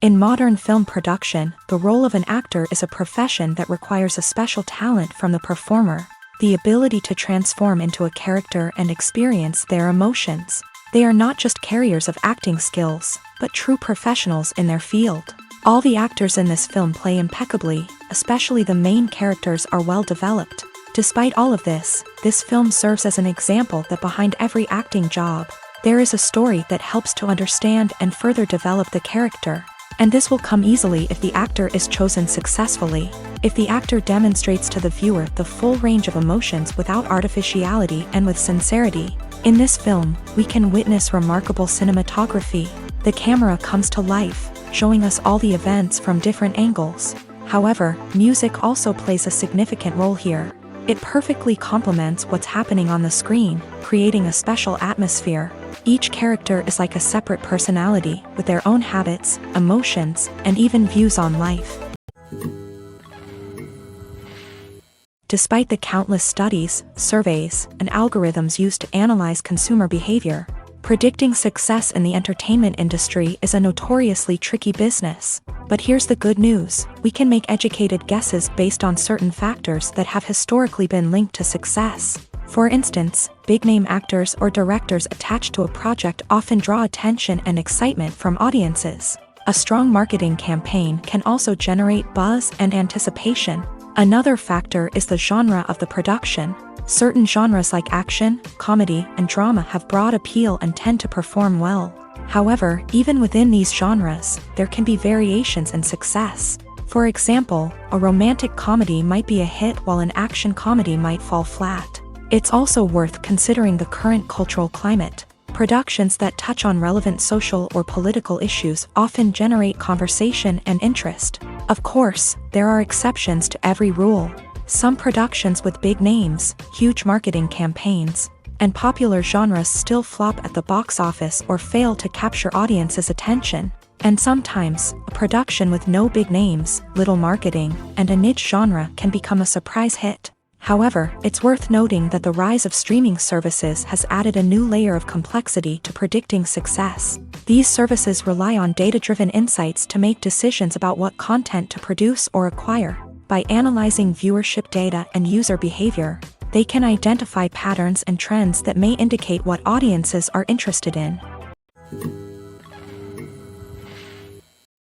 In modern film production, the role of an actor is a profession that requires a special talent from the performer, the ability to transform into a character and experience their emotions. They are not just carriers of acting skills, but true professionals in their field. All the actors in this film play impeccably, especially the main characters are well developed. Despite all of this film serves as an example that behind every acting job, there is a story that helps to understand and further develop the character. And this will come easily if the actor is chosen successfully. If the actor demonstrates to the viewer the full range of emotions without artificiality and with sincerity. In this film, we can witness remarkable cinematography. The camera comes to life, showing us all the events from different angles. However, music also plays a significant role here. It perfectly complements what's happening on the screen, creating a special atmosphere. Each character is like a separate personality, with their own habits, emotions, and even views on life. Despite the countless studies, surveys, and algorithms used to analyze consumer behavior, predicting success in the entertainment industry is a notoriously tricky business. But here's the good news: we can make educated guesses based on certain factors that have historically been linked to success. For instance, big-name actors or directors attached to a project often draw attention and excitement from audiences. A strong marketing campaign can also generate buzz and anticipation. Another factor is the genre of the production. Certain genres like action, comedy, and drama have broad appeal and tend to perform well. However, even within these genres, there can be variations in success. For example, a romantic comedy might be a hit while an action comedy might fall flat. It's also worth considering the current cultural climate. Productions that touch on relevant social or political issues often generate conversation and interest. Of course, there are exceptions to every rule. Some productions with big names, huge marketing campaigns, and popular genres still flop at the box office or fail to capture audiences' attention. And sometimes, a production with no big names, little marketing, and a niche genre can become a surprise hit. However, it's worth noting that the rise of streaming services has added a new layer of complexity to predicting success. These services rely on data-driven insights to make decisions about what content to produce or acquire. By analyzing viewership data and user behavior, they can identify patterns and trends that may indicate what audiences are interested in.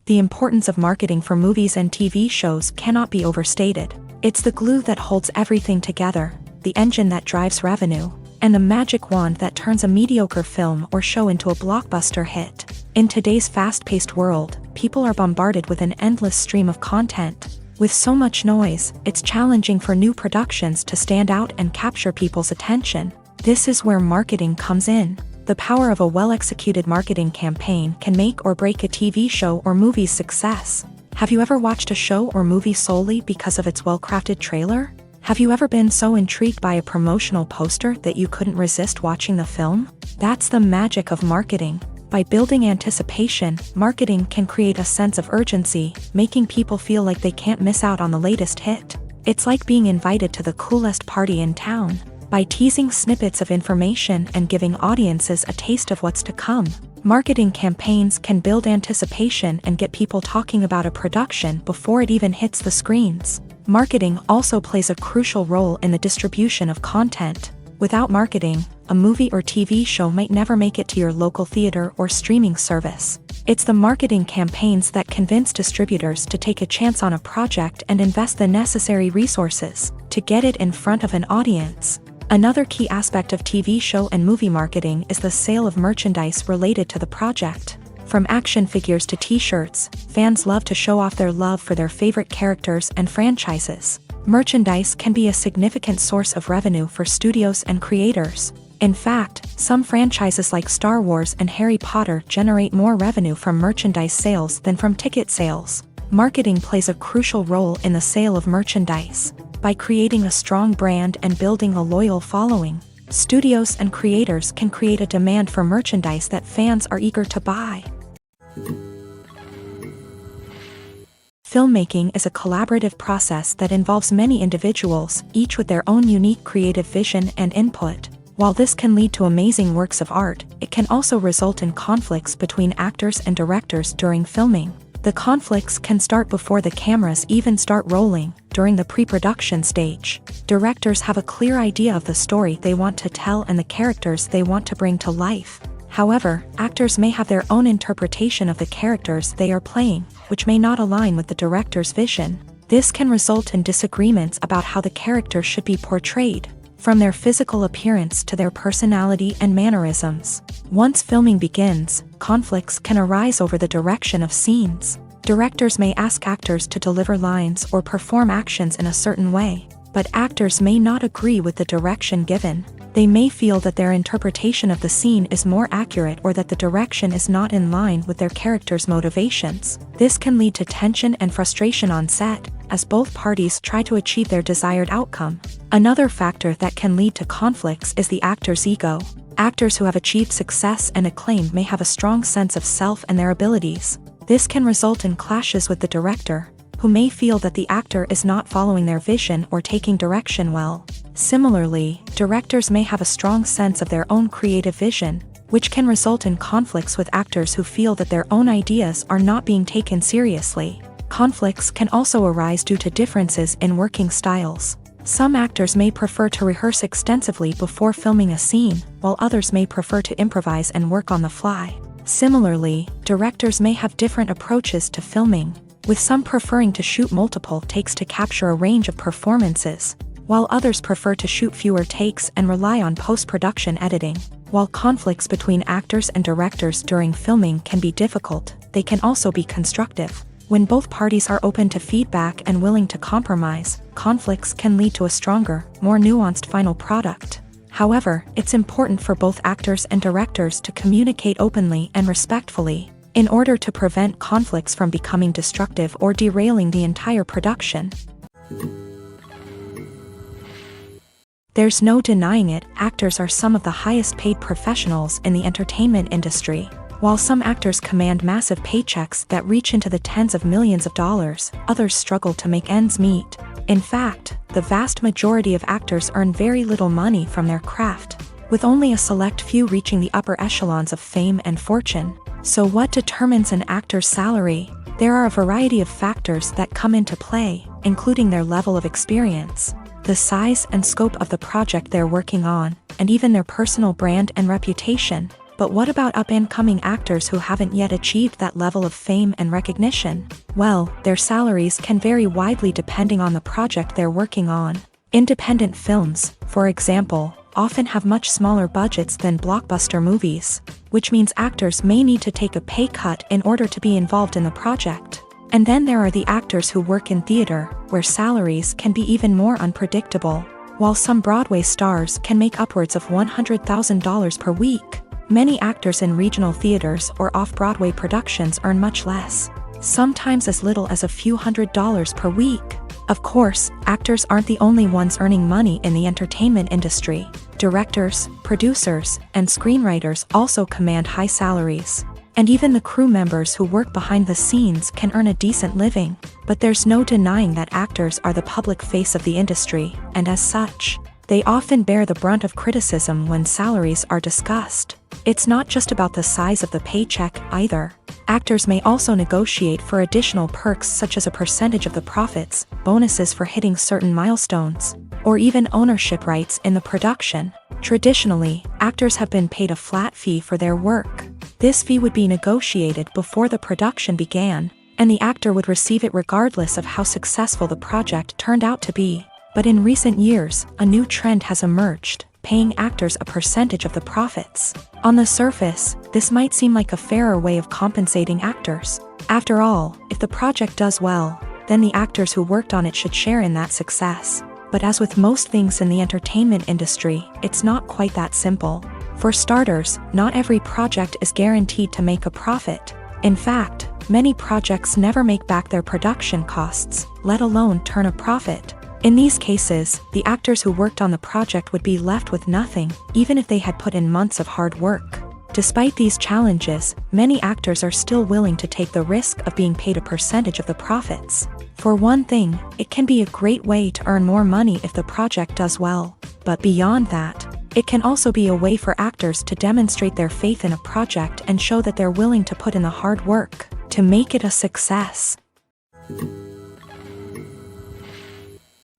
The importance of marketing for movies and TV shows cannot be overstated. It's the glue that holds everything together, the engine that drives revenue, and the magic wand that turns a mediocre film or show into a blockbuster hit. In today's fast-paced world, people are bombarded with an endless stream of content. With so much noise, it's challenging for new productions to stand out and capture people's attention. This is where marketing comes in. The power of a well-executed marketing campaign can make or break a TV show or movie's success. Have you ever watched a show or movie solely because of its well-crafted trailer? Have you ever been so intrigued by a promotional poster that you couldn't resist watching the film? That's the magic of marketing. By building anticipation, marketing can create a sense of urgency, making people feel like they can't miss out on the latest hit. It's like being invited to the coolest party in town. By teasing snippets of information and giving audiences a taste of what's to come, marketing campaigns can build anticipation and get people talking about a production before it even hits the screens. Marketing also plays a crucial role in the distribution of content. Without marketing, a movie or TV show might never make it to your local theater or streaming service. It's the marketing campaigns that convince distributors to take a chance on a project and invest the necessary resources to get it in front of an audience. Another key aspect of TV show and movie marketing is the sale of merchandise related to the project. From action figures to t-shirts, fans love to show off their love for their favorite characters and franchises. Merchandise can be a significant source of revenue for studios and creators. In fact, some franchises like Star Wars and Harry Potter generate more revenue from merchandise sales than from ticket sales. Marketing plays a crucial role in the sale of merchandise. By creating a strong brand and building a loyal following, studios and creators can create a demand for merchandise that fans are eager to buy. Filmmaking is a collaborative process that involves many individuals, each with their own unique creative vision and input. While this can lead to amazing works of art, it can also result in conflicts between actors and directors during filming. The conflicts can start before the cameras even start rolling, during the pre-production stage. Directors have a clear idea of the story they want to tell and the characters they want to bring to life. However, actors may have their own interpretation of the characters they are playing, which may not align with the director's vision. This can result in disagreements about how the character should be portrayed, from their physical appearance to their personality and mannerisms. Once filming begins, conflicts can arise over the direction of scenes. Directors may ask actors to deliver lines or perform actions in a certain way, but actors may not agree with the direction given. They may feel that their interpretation of the scene is more accurate or that the direction is not in line with their character's motivations. This can lead to tension and frustration on set, as both parties try to achieve their desired outcome. Another factor that can lead to conflicts is the actor's ego. Actors who have achieved success and acclaim may have a strong sense of self and their abilities. This can result in clashes with the director, who may feel that the actor is not following their vision or taking direction well. Similarly, directors may have a strong sense of their own creative vision, which can result in conflicts with actors who feel that their own ideas are not being taken seriously. Conflicts can also arise due to differences in working styles. Some actors may prefer to rehearse extensively before filming a scene, while others may prefer to improvise and work on the fly. Similarly, directors may have different approaches to filming, with some preferring to shoot multiple takes to capture a range of performances, while others prefer to shoot fewer takes and rely on post-production editing. While conflicts between actors and directors during filming can be difficult, they can also be constructive. When both parties are open to feedback and willing to compromise, conflicts can lead to a stronger, more nuanced final product. However, it's important for both actors and directors to communicate openly and respectfully, in order to prevent conflicts from becoming destructive or derailing the entire production. There's no denying it, actors are some of the highest paid professionals in the entertainment industry. While some actors command massive paychecks that reach into the tens of millions of dollars, others struggle to make ends meet. In fact, the vast majority of actors earn very little money from their craft, with only a select few reaching the upper echelons of fame and fortune. So what determines an actor's salary? There are a variety of factors that come into play, including their level of experience, the size and scope of the project they're working on, and even their personal brand and reputation. But what about up-and-coming actors who haven't yet achieved that level of fame and recognition? Well, their salaries can vary widely depending on the project they're working on. Independent films, for example, often have much smaller budgets than blockbuster movies, which means actors may need to take a pay cut in order to be involved in the project. And then there are the actors who work in theater, where salaries can be even more unpredictable. While some Broadway stars can make upwards of $100,000 per week, many actors in regional theaters or off-Broadway productions earn much less, sometimes as little as a few $100s per week. Of course, actors aren't the only ones earning money in the entertainment industry. Directors, producers, and screenwriters also command high salaries. And even the crew members who work behind the scenes can earn a decent living. But there's no denying that actors are the public face of the industry, and as such, they often bear the brunt of criticism when salaries are discussed. It's not just about the size of the paycheck, either. Actors may also negotiate for additional perks such as a percentage of the profits, bonuses for hitting certain milestones, or even ownership rights in the production. Traditionally, actors have been paid a flat fee for their work. This fee would be negotiated before the production began, and the actor would receive it regardless of how successful the project turned out to be. But in recent years, a new trend has emerged, paying actors a percentage of the profits. On the surface, this might seem like a fairer way of compensating actors. After all, if the project does well, then the actors who worked on it should share in that success. But as with most things in the entertainment industry, it's not quite that simple. For starters, not every project is guaranteed to make a profit. In fact, many projects never make back their production costs, let alone turn a profit. In these cases, the actors who worked on the project would be left with nothing, even if they had put in months of hard work. Despite these challenges, many actors are still willing to take the risk of being paid a percentage of the profits. For one thing, it can be a great way to earn more money if the project does well. But beyond that, it can also be a way for actors to demonstrate their faith in a project and show that they're willing to put in the hard work. to make it a success.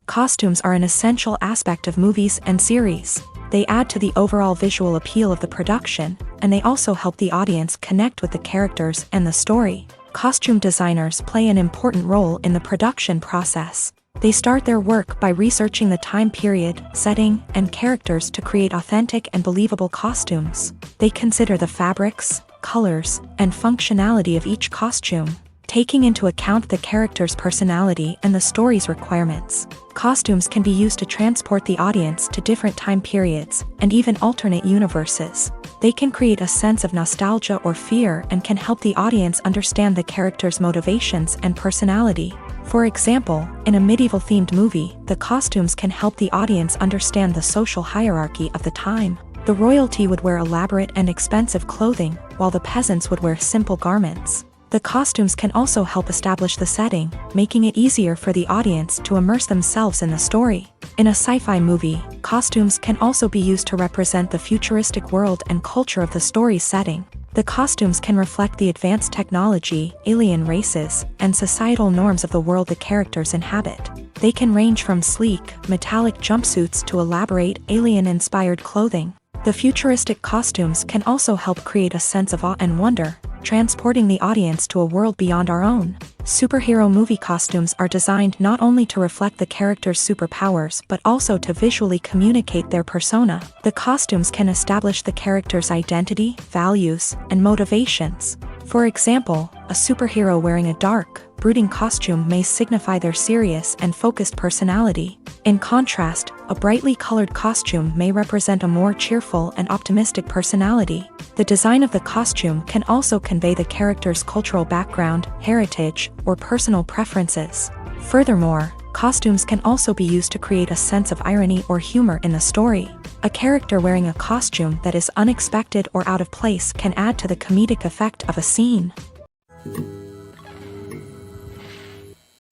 Costumes are an essential aspect of movies and series. They add to the overall visual appeal of the production, and they also help the audience connect with the characters and the story. Costume designers play an important role in the production process. They start their work by researching the time period, setting, and characters to create authentic and believable costumes. They consider the fabrics, colors, and functionality of each costume, taking into account the character's personality and the story's requirements. Costumes can be used to transport the audience to different time periods and even alternate universes. They can create a sense of nostalgia or fear and can help the audience understand the character's motivations and personality. For example, in a medieval-themed movie, the costumes can help the audience understand the social hierarchy of the time. The royalty would wear elaborate and expensive clothing, while the peasants would wear simple garments. The costumes can also help establish the setting, making it easier for the audience to immerse themselves in the story. In a sci-fi movie, costumes can also be used to represent the futuristic world and culture of the story's setting. The costumes can reflect the advanced technology, alien races, and societal norms of the world the characters inhabit. They can range from sleek, metallic jumpsuits to elaborate, alien-inspired clothing. The futuristic costumes can also help create a sense of awe and wonder, transporting the audience to a world beyond our own. Superhero movie costumes are designed not only to reflect the character's superpowers but also to visually communicate their persona. The costumes can establish the character's identity, values, and motivations. For example, a superhero wearing a dark, brooding costume may signify their serious and focused personality. In contrast, a brightly colored costume may represent a more cheerful and optimistic personality. The design of the costume can also convey the character's cultural background, heritage, or personal preferences. Furthermore, costumes can also be used to create a sense of irony or humor in the story. A character wearing a costume that is unexpected or out of place can add to the comedic effect of a scene.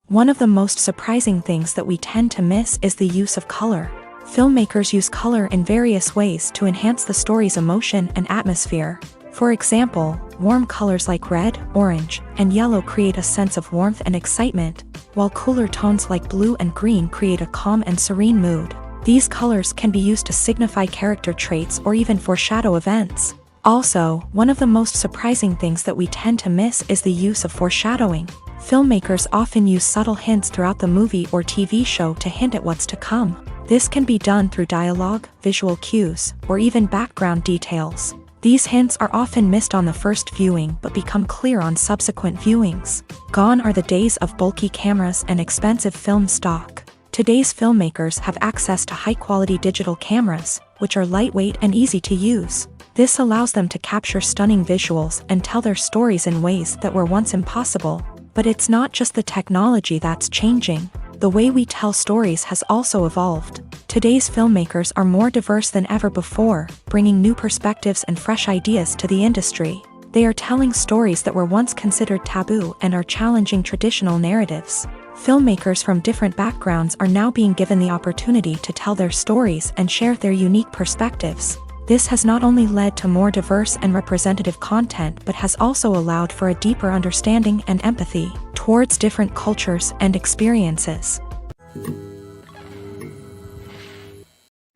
One of the most surprising things that we tend to miss is the use of color. Filmmakers use color in various ways to enhance the story's emotion and atmosphere. For example, warm colors like red, orange, and yellow create a sense of warmth and excitement, while cooler tones like blue and green create a calm and serene mood. These colors can be used to signify character traits or even foreshadow events. Also, one of the most surprising things that we tend to miss is the use of foreshadowing. Filmmakers often use subtle hints throughout the movie or TV show to hint at what's to come. This can be done through dialogue, visual cues, or even background details. These hints are often missed on the first viewing but become clear on subsequent viewings. Gone are the days of bulky cameras and expensive film stock. Today's filmmakers have access to high-quality digital cameras, which are lightweight and easy to use. This allows them to capture stunning visuals and tell their stories in ways that were once impossible. But it's not just the technology that's changing. The way we tell stories has also evolved. Today's filmmakers are more diverse than ever before, bringing new perspectives and fresh ideas to the industry. They are telling stories that were once considered taboo and are challenging traditional narratives. Filmmakers from different backgrounds are now being given the opportunity to tell their stories and share their unique perspectives. This has not only led to more diverse and representative content but has also allowed for a deeper understanding and empathy towards different cultures and experiences.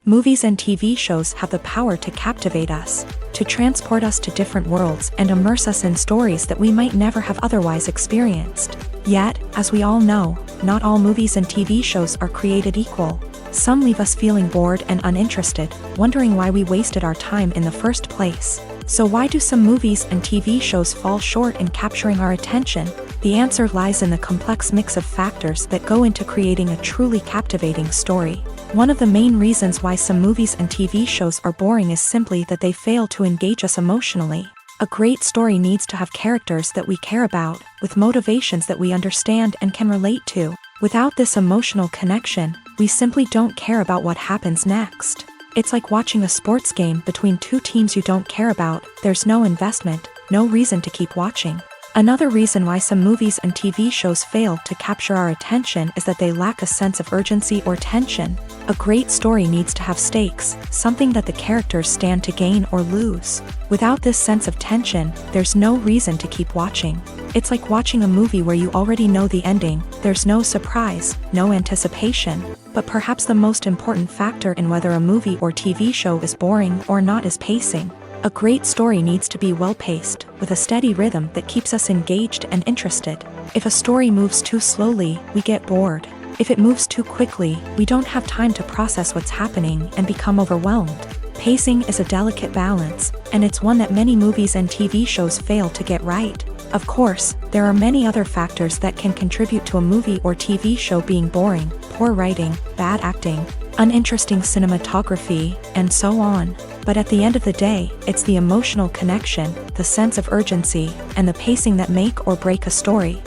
Movies and TV shows have the power to captivate us, to transport us to different worlds and immerse us in stories that we might never have otherwise experienced. Yet, as we all know, not all movies and TV shows are created equal. Some leave us feeling bored and uninterested, wondering why we wasted our time in the first place. So why do some movies and TV shows fall short in capturing our attention? The answer lies in the complex mix of factors that go into creating a truly captivating story. One of the main reasons why some movies and TV shows are boring is simply that they fail to engage us emotionally. A great story needs to have characters that we care about, with motivations that we understand and can relate to. Without this emotional connection, we simply don't care about what happens next. It's like watching a sports game between two teams you don't care about. There's no investment, no reason to keep watching. Another reason why some movies and TV shows fail to capture our attention is that they lack a sense of urgency or tension. A great story needs to have stakes, something that the characters stand to gain or lose. Without this sense of tension, there's no reason to keep watching. It's like watching a movie where you already know the ending, there's no surprise, no anticipation. But perhaps the most important factor in whether a movie or TV show is boring or not is pacing. A great story needs to be well-paced, with a steady rhythm that keeps us engaged and interested. If a story moves too slowly, we get bored. If it moves too quickly, we don't have time to process what's happening and become overwhelmed. Pacing is a delicate balance, and it's one that many movies and TV shows fail to get right. Of course, there are many other factors that can contribute to a movie or TV show being boring: poor writing, bad acting, uninteresting cinematography, and so on. But at the end of the day, it's the emotional connection, the sense of urgency, and the pacing that make or break a story.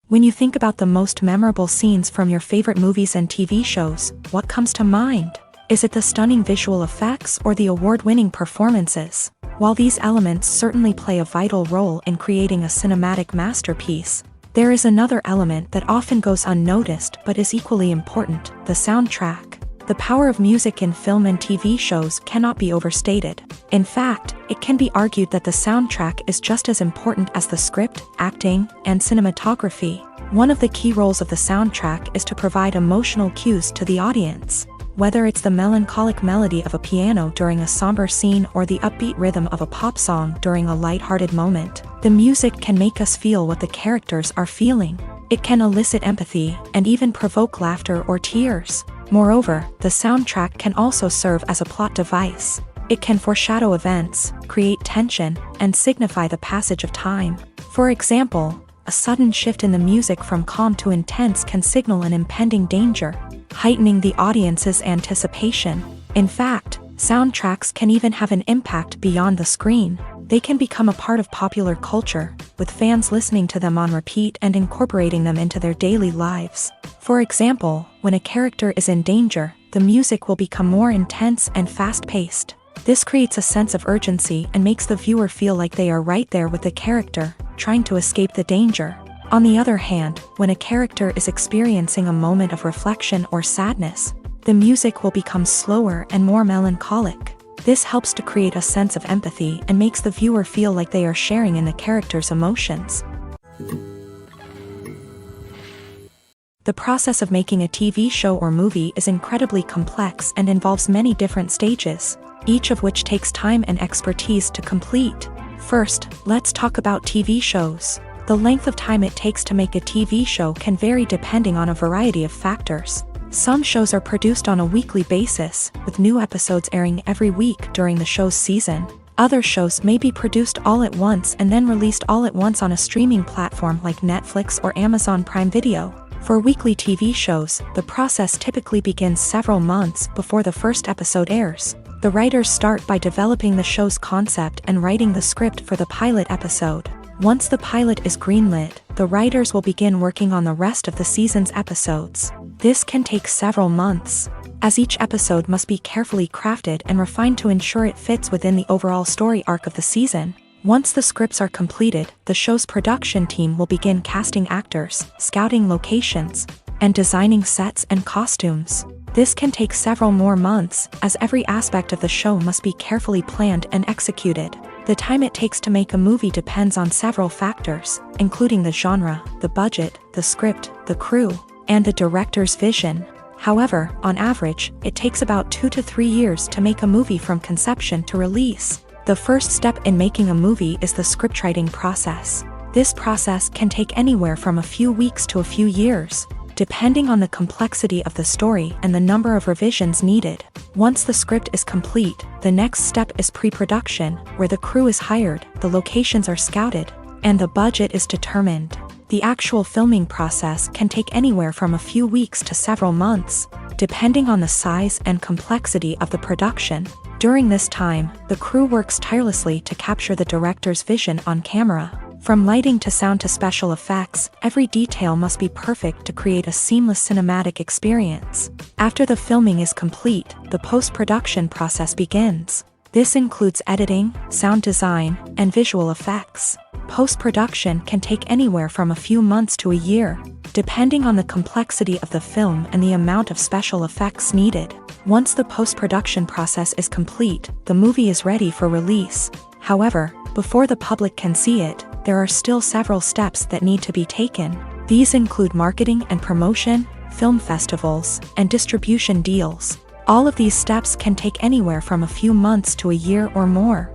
When you think about the most memorable scenes from your favorite movies and TV shows, what comes to mind? Is it the stunning visual effects or the award-winning performances? While these elements certainly play a vital role in creating a cinematic masterpiece, there is another element that often goes unnoticed but is equally important: the soundtrack. The power of music in film and TV shows cannot be overstated. In fact, it can be argued that the soundtrack is just as important as the script, acting, and cinematography. One of the key roles of the soundtrack is to provide emotional cues to the audience. Whether it's the melancholic melody of a piano during a somber scene or the upbeat rhythm of a pop song during a light-hearted moment, the music can make us feel what the characters are feeling. It can elicit empathy and even provoke laughter or tears. Moreover, the soundtrack can also serve as a plot device. It can foreshadow events, create tension, and signify the passage of time. For example, a sudden shift in the music from calm to intense can signal an impending danger, heightening the audience's anticipation. In fact, soundtracks can even have an impact beyond the screen. They can become a part of popular culture, with fans listening to them on repeat and incorporating them into their daily lives. For example, when a character is in danger, the music will become more intense and fast-paced. This creates a sense of urgency and makes the viewer feel like they are right there with the character, trying to escape the danger. On the other hand, when a character is experiencing a moment of reflection or sadness, the music will become slower and more melancholic. This helps to create a sense of empathy and makes the viewer feel like they are sharing in the character's emotions. The process of making a TV show or movie is incredibly complex and involves many different stages, each of which takes time and expertise to complete. First, let's talk about TV shows. The length of time it takes to make a TV show can vary depending on a variety of factors. Some shows are produced on a weekly basis, with new episodes airing every week during the show's season. Other shows may be produced all at once and then released all at once on a streaming platform like Netflix or Amazon Prime Video. For weekly TV shows, the process typically begins several months before the first episode airs. The writers start by developing the show's concept and writing the script for the pilot episode. Once the pilot is greenlit, the writers will begin working on the rest of the season's episodes. This can take several months, as each episode must be carefully crafted and refined to ensure it fits within the overall story arc of the season. Once the scripts are completed, the show's production team will begin casting actors, scouting locations, and designing sets and costumes. This can take several more months, as every aspect of the show must be carefully planned and executed. The time it takes to make a movie depends on several factors, including the genre, the budget, the script, the crew, and the director's vision. However, on average, it takes about 2 to 3 years to make a movie from conception to release. The first step in making a movie is the scriptwriting process. This process can take anywhere from a few weeks to a few years, depending on the complexity of the story and the number of revisions needed. Once the script is complete, the next step is pre-production, where the crew is hired, the locations are scouted, and the budget is determined. The actual filming process can take anywhere from a few weeks to several months, depending on the size and complexity of the production. During this time, the crew works tirelessly to capture the director's vision on camera. From lighting to sound to special effects, every detail must be perfect to create a seamless cinematic experience. After the filming is complete, the post-production process begins. This includes editing, sound design, and visual effects. Post-production can take anywhere from a few months to a year, depending on the complexity of the film and the amount of special effects needed. Once the post-production process is complete, the movie is ready for release. However, Before the public can see it, there are still several steps that need to be taken. These include marketing and promotion, film festivals, and distribution deals. All of these steps can take anywhere from a few months to a year or more.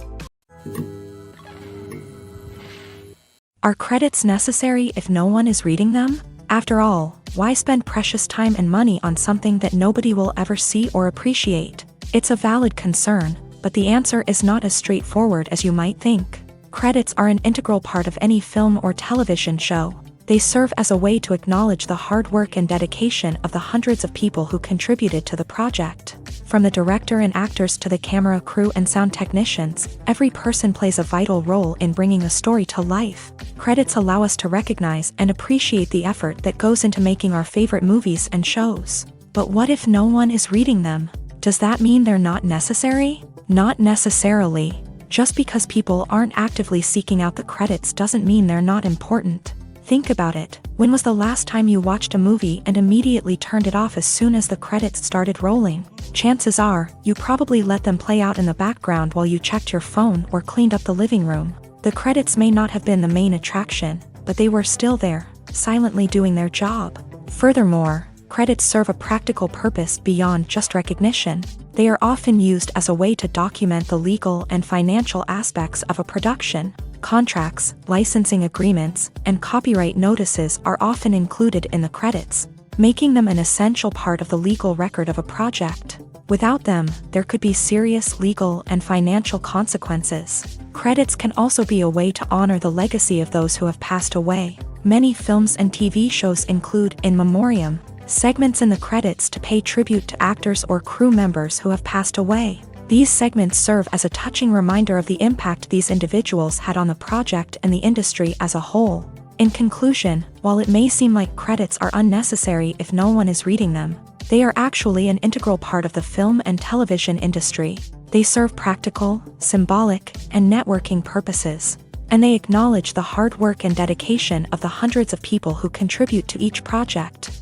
Are credits necessary if no one is reading them? After all, why spend precious time and money on something that nobody will ever see or appreciate? It's a valid concern, but the answer is not as straightforward as you might think. Credits are an integral part of any film or television show. They serve as a way to acknowledge the hard work and dedication of the hundreds of people who contributed to the project. From the director and actors to the camera crew and sound technicians, every person plays a vital role in bringing a story to life. Credits allow us to recognize and appreciate the effort that goes into making our favorite movies and shows. But what if no one is reading them? Does that mean they're not necessary? Not necessarily. Just because people aren't actively seeking out the credits doesn't mean they're not important. Think about it. When was the last time you watched a movie and immediately turned it off as soon as the credits started rolling? Chances are, you probably let them play out in the background while you checked your phone or cleaned up the living room. The credits may not have been the main attraction, but they were still there, silently doing their job. Furthermore, credits serve a practical purpose beyond just recognition. They are often used as a way to document the legal and financial aspects of a production. Contracts, licensing agreements, and copyright notices are often included in the credits, making them an essential part of the legal record of a project. Without them, there could be serious legal and financial consequences. Credits can also be a way to honor the legacy of those who have passed away. Many films and TV shows include in memoriam segments in the credits to pay tribute to actors or crew members who have passed away. These segments serve as a touching reminder of the impact these individuals had on the project and the industry as a whole. In conclusion, while it may seem like credits are unnecessary if no one is reading them, they are actually an integral part of the film and television industry. They serve practical, symbolic, and networking purposes, and they acknowledge the hard work and dedication of the hundreds of people who contribute to each project.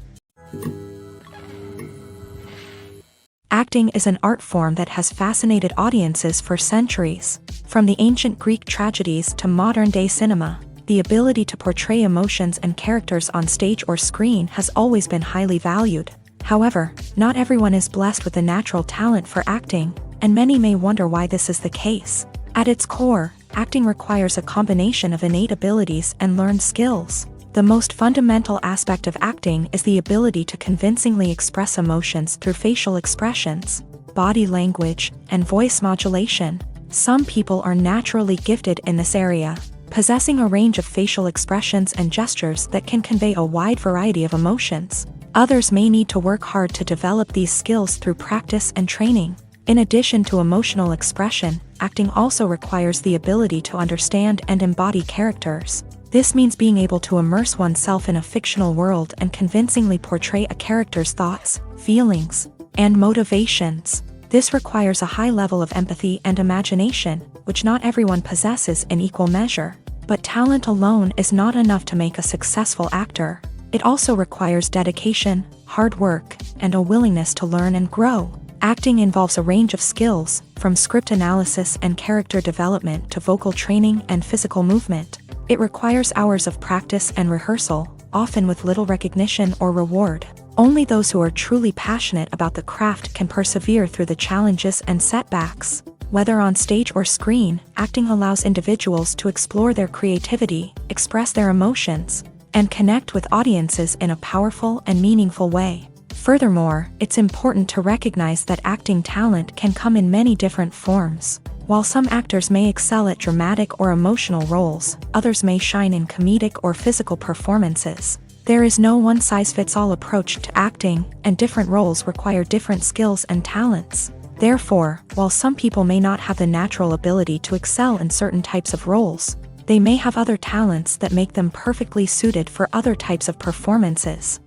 Acting is an art form that has fascinated audiences for centuries. From the ancient Greek tragedies to modern-day cinema, the ability to portray emotions and characters on stage or screen has always been highly valued. However, not everyone is blessed with a natural talent for acting, and many may wonder why this is the case. At its core, acting requires a combination of innate abilities and learned skills. The most fundamental aspect of acting is the ability to convincingly express emotions through facial expressions, body language, and voice modulation. Some people are naturally gifted in this area, possessing a range of facial expressions and gestures that can convey a wide variety of emotions. Others may need to work hard to develop these skills through practice and training. In addition to emotional expression, acting also requires the ability to understand and embody characters. This means being able to immerse oneself in a fictional world and convincingly portray a character's thoughts, feelings, and motivations. This requires a high level of empathy and imagination, which not everyone possesses in equal measure. But talent alone is not enough to make a successful actor. It also requires dedication, hard work, and a willingness to learn and grow. Acting involves a range of skills, from script analysis and character development to vocal training and physical movement. It requires hours of practice and rehearsal, often with little recognition or reward. Only those who are truly passionate about the craft can persevere through the challenges and setbacks. Whether on stage or screen, acting allows individuals to explore their creativity, express their emotions, and connect with audiences in a powerful and meaningful way. Furthermore, it's important to recognize that acting talent can come in many different forms. While some actors may excel at dramatic or emotional roles, others may shine in comedic or physical performances. There is no one-size-fits-all approach to acting, and different roles require different skills and talents. Therefore, while some people may not have the natural ability to excel in certain types of roles, they may have other talents that make them perfectly suited for other types of performances.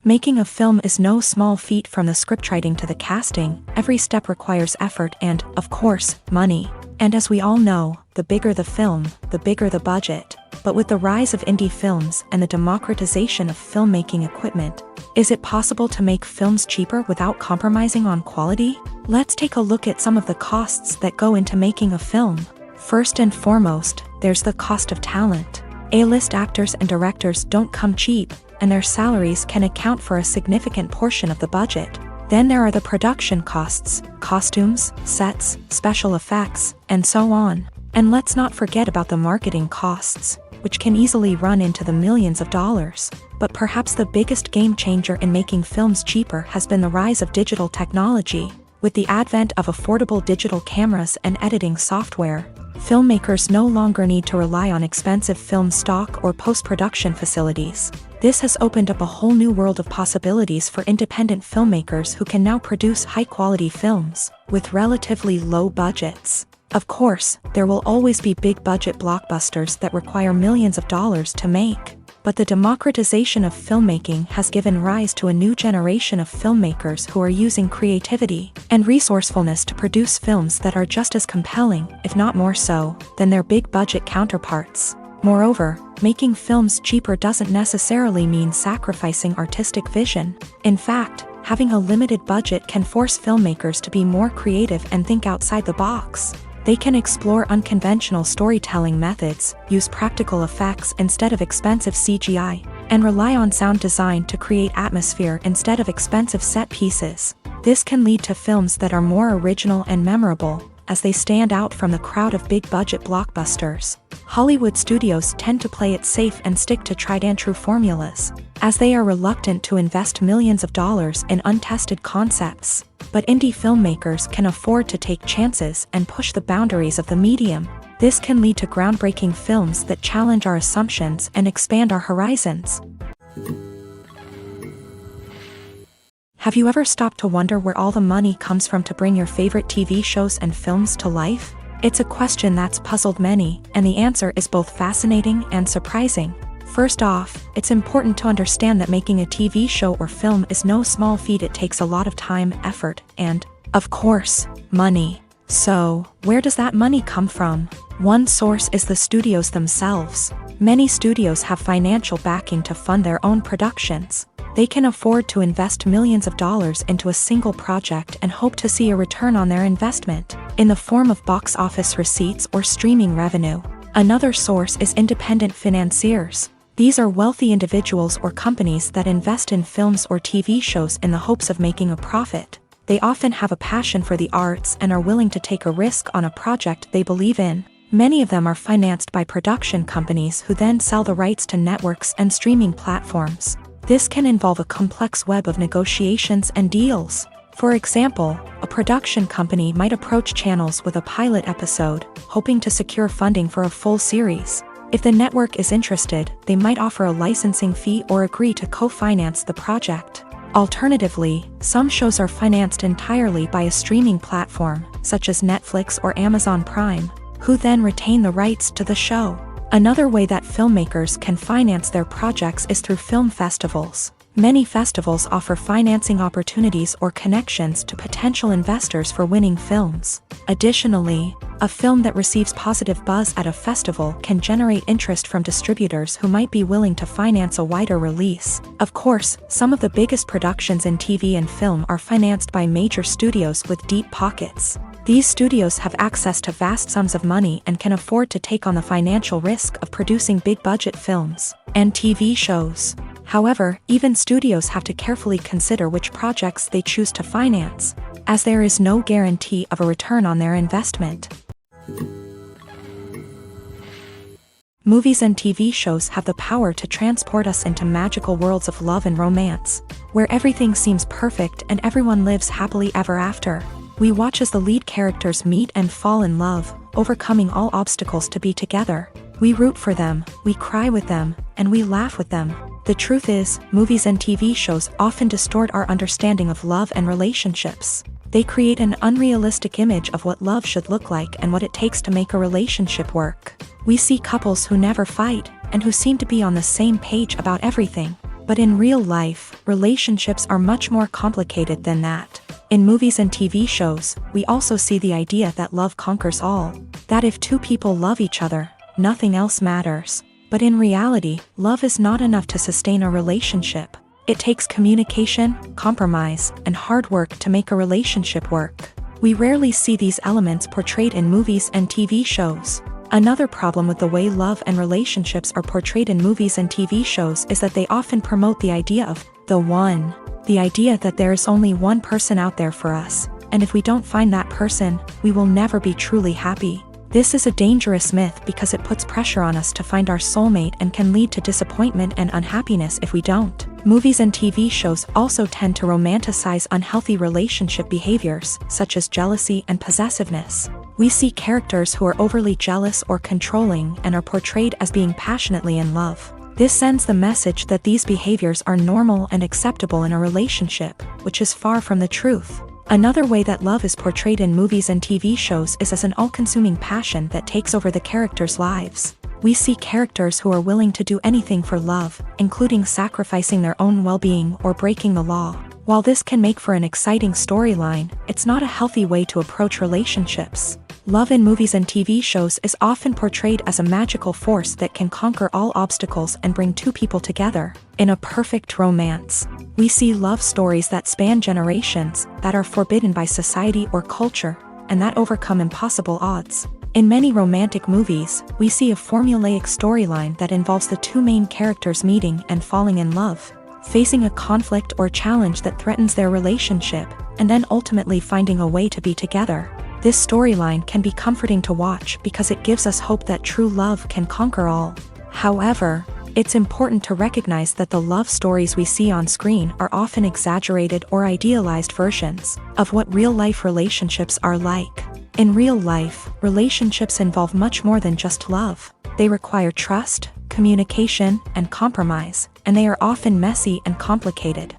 Making a film is no small feat. From the scriptwriting to the casting, every step requires effort and, of course, money. And as we all know, the bigger the film, the bigger the budget. But with the rise of indie films and the democratization of filmmaking equipment, Is it possible to make films cheaper without compromising on quality? Let's take a look at some of the costs that go into making a film. First and foremost, there's the cost of talent. A-list actors and directors don't come cheap, and their salaries can account for a significant portion of the budget. Then there are the production costs, costumes, sets, special effects, and so on. And let's not forget about the marketing costs, which can easily run into the millions of dollars. But perhaps the biggest game changer in making films cheaper has been the rise of digital technology. With the advent of affordable digital cameras and editing software, filmmakers no longer need to rely on expensive film stock or post-production facilities. This has opened up a whole new world of possibilities for independent filmmakers who can now produce high-quality films with relatively low budgets. Of course, there will always be big-budget blockbusters that require millions of dollars to make. But the democratization of filmmaking has given rise to a new generation of filmmakers who are using creativity and resourcefulness to produce films that are just as compelling, if not more so, than their big-budget counterparts. Moreover, making films cheaper doesn't necessarily mean sacrificing artistic vision. In fact, having a limited budget can force filmmakers to be more creative and think outside the box. They can explore unconventional storytelling methods, use practical effects instead of expensive CGI, and rely on sound design to create atmosphere instead of expensive set pieces. This can lead to films that are more original and memorable, as they stand out from the crowd of big-budget blockbusters. Hollywood studios tend to play it safe and stick to tried-and-true formulas, as they are reluctant to invest millions of dollars in untested concepts. But indie filmmakers can afford to take chances and push the boundaries of the medium. This can lead to groundbreaking films that challenge our assumptions and expand our horizons. Have you ever stopped to wonder where all the money comes from to bring your favorite TV shows and films to life? It's a question that's puzzled many, and the answer is both fascinating and surprising. First off, it's important to understand that making a TV show or film is no small feat. It takes a lot of time, effort, and, of course, money. So, where does that money come from? One source is the studios themselves. Many studios have financial backing to fund their own productions. They can afford to invest millions of dollars into a single project and hope to see a return on their investment, in the form of box office receipts or streaming revenue. Another source is independent financiers. These are wealthy individuals or companies that invest in films or TV shows in the hopes of making a profit. They often have a passion for the arts and are willing to take a risk on a project they believe in. Many of them are financed by production companies who then sell the rights to networks and streaming platforms. This can involve a complex web of negotiations and deals. For example, a production company might approach channels with a pilot episode, hoping to secure funding for a full series. If the network is interested, they might offer a licensing fee or agree to co-finance the project. Alternatively, some shows are financed entirely by a streaming platform, such as Netflix or Amazon Prime, who then retain the rights to the show. Another way that filmmakers can finance their projects is through film festivals. Many festivals offer financing opportunities or connections to potential investors for winning films. Additionally, a film that receives positive buzz at a festival can generate interest from distributors who might be willing to finance a wider release. Of course, some of the biggest productions in TV and film are financed by major studios with deep pockets. These studios have access to vast sums of money and can afford to take on the financial risk of producing big-budget films and TV shows. However, even studios have to carefully consider which projects they choose to finance, as there is no guarantee of a return on their investment. Movies and TV shows have the power to transport us into magical worlds of love and romance, where everything seems perfect and everyone lives happily ever after. We watch as the lead characters meet and fall in love, overcoming all obstacles to be together. We root for them, we cry with them, and we laugh with them. The truth is, movies and TV shows often distort our understanding of love and relationships. They create an unrealistic image of what love should look like and what it takes to make a relationship work. We see couples who never fight, and who seem to be on the same page about everything. But in real life, relationships are much more complicated than that. In movies and TV shows, we also see the idea that love conquers all. That if two people love each other, nothing else matters. But in reality, love is not enough to sustain a relationship. It takes communication, compromise, and hard work to make a relationship work. We rarely see these elements portrayed in movies and TV shows. Another problem with the way love and relationships are portrayed in movies and TV shows is that they often promote the idea of the one. The idea that there is only one person out there for us, and if we don't find that person, we will never be truly happy. This is a dangerous myth because it puts pressure on us to find our soulmate and can lead to disappointment and unhappiness if we don't. Movies and TV shows also tend to romanticize unhealthy relationship behaviors, such as jealousy and possessiveness. We see characters who are overly jealous or controlling and are portrayed as being passionately in love. This sends the message that these behaviors are normal and acceptable in a relationship, which is far from the truth. Another way that love is portrayed in movies and TV shows is as an all-consuming passion that takes over the characters' lives. We see characters who are willing to do anything for love, including sacrificing their own well-being or breaking the law. While this can make for an exciting storyline, it's not a healthy way to approach relationships. Love in movies and TV shows is often portrayed as a magical force that can conquer all obstacles and bring two people together in a perfect romance. We see love stories that span generations, that are forbidden by society or culture, and that overcome impossible odds. In many romantic movies, we see a formulaic storyline that involves the two main characters meeting and falling in love, facing a conflict or challenge that threatens their relationship, and then ultimately finding a way to be together. This storyline can be comforting to watch because it gives us hope that true love can conquer all. However, it's important to recognize that the love stories we see on screen are often exaggerated or idealized versions of what real-life relationships are like. In real life, relationships involve much more than just love. They require trust, communication, and compromise, and they are often messy and complicated.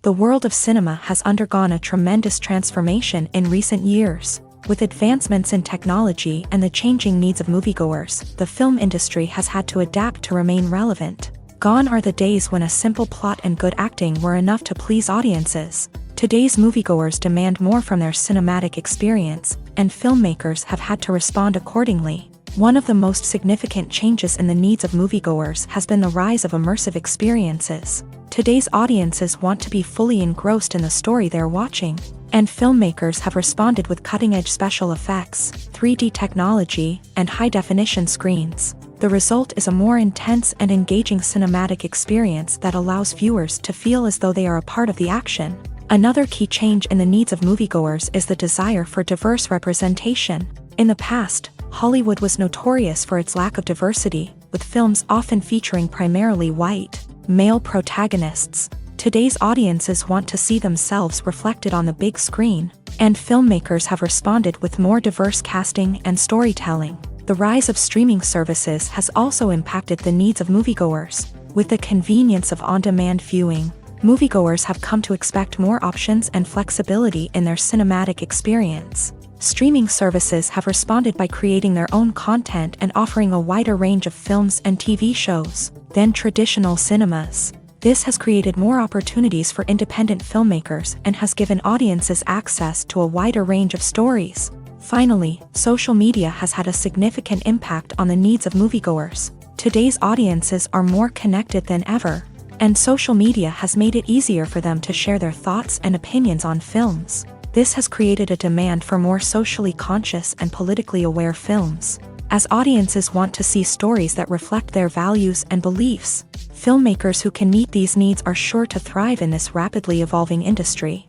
The world of cinema has undergone a tremendous transformation in recent years. With advancements in technology and the changing needs of moviegoers, the film industry has had to adapt to remain relevant. Gone are the days when a simple plot and good acting were enough to please audiences. Today's moviegoers demand more from their cinematic experience, and filmmakers have had to respond accordingly. One of the most significant changes in the needs of moviegoers has been the rise of immersive experiences. Today's audiences want to be fully engrossed in the story they're watching, and filmmakers have responded with cutting-edge special effects, 3D technology, and high-definition screens. The result is a more intense and engaging cinematic experience that allows viewers to feel as though they are a part of the action. Another key change in the needs of moviegoers is the desire for diverse representation. In the past, Hollywood was notorious for its lack of diversity, with films often featuring primarily white, male protagonists. Today's audiences want to see themselves reflected on the big screen, and filmmakers have responded with more diverse casting and storytelling. The rise of streaming services has also impacted the needs of moviegoers. With the convenience of on-demand viewing, moviegoers have come to expect more options and flexibility in their cinematic experience. Streaming services have responded by creating their own content and offering a wider range of films and TV shows than traditional cinemas. This has created more opportunities for independent filmmakers and has given audiences access to a wider range of stories. Finally, social media has had a significant impact on the needs of moviegoers. Today's audiences are more connected than ever, and social media has made it easier for them to share their thoughts and opinions on films. This has created a demand for more socially conscious and politically aware films. As audiences want to see stories that reflect their values and beliefs, filmmakers who can meet these needs are sure to thrive in this rapidly evolving industry.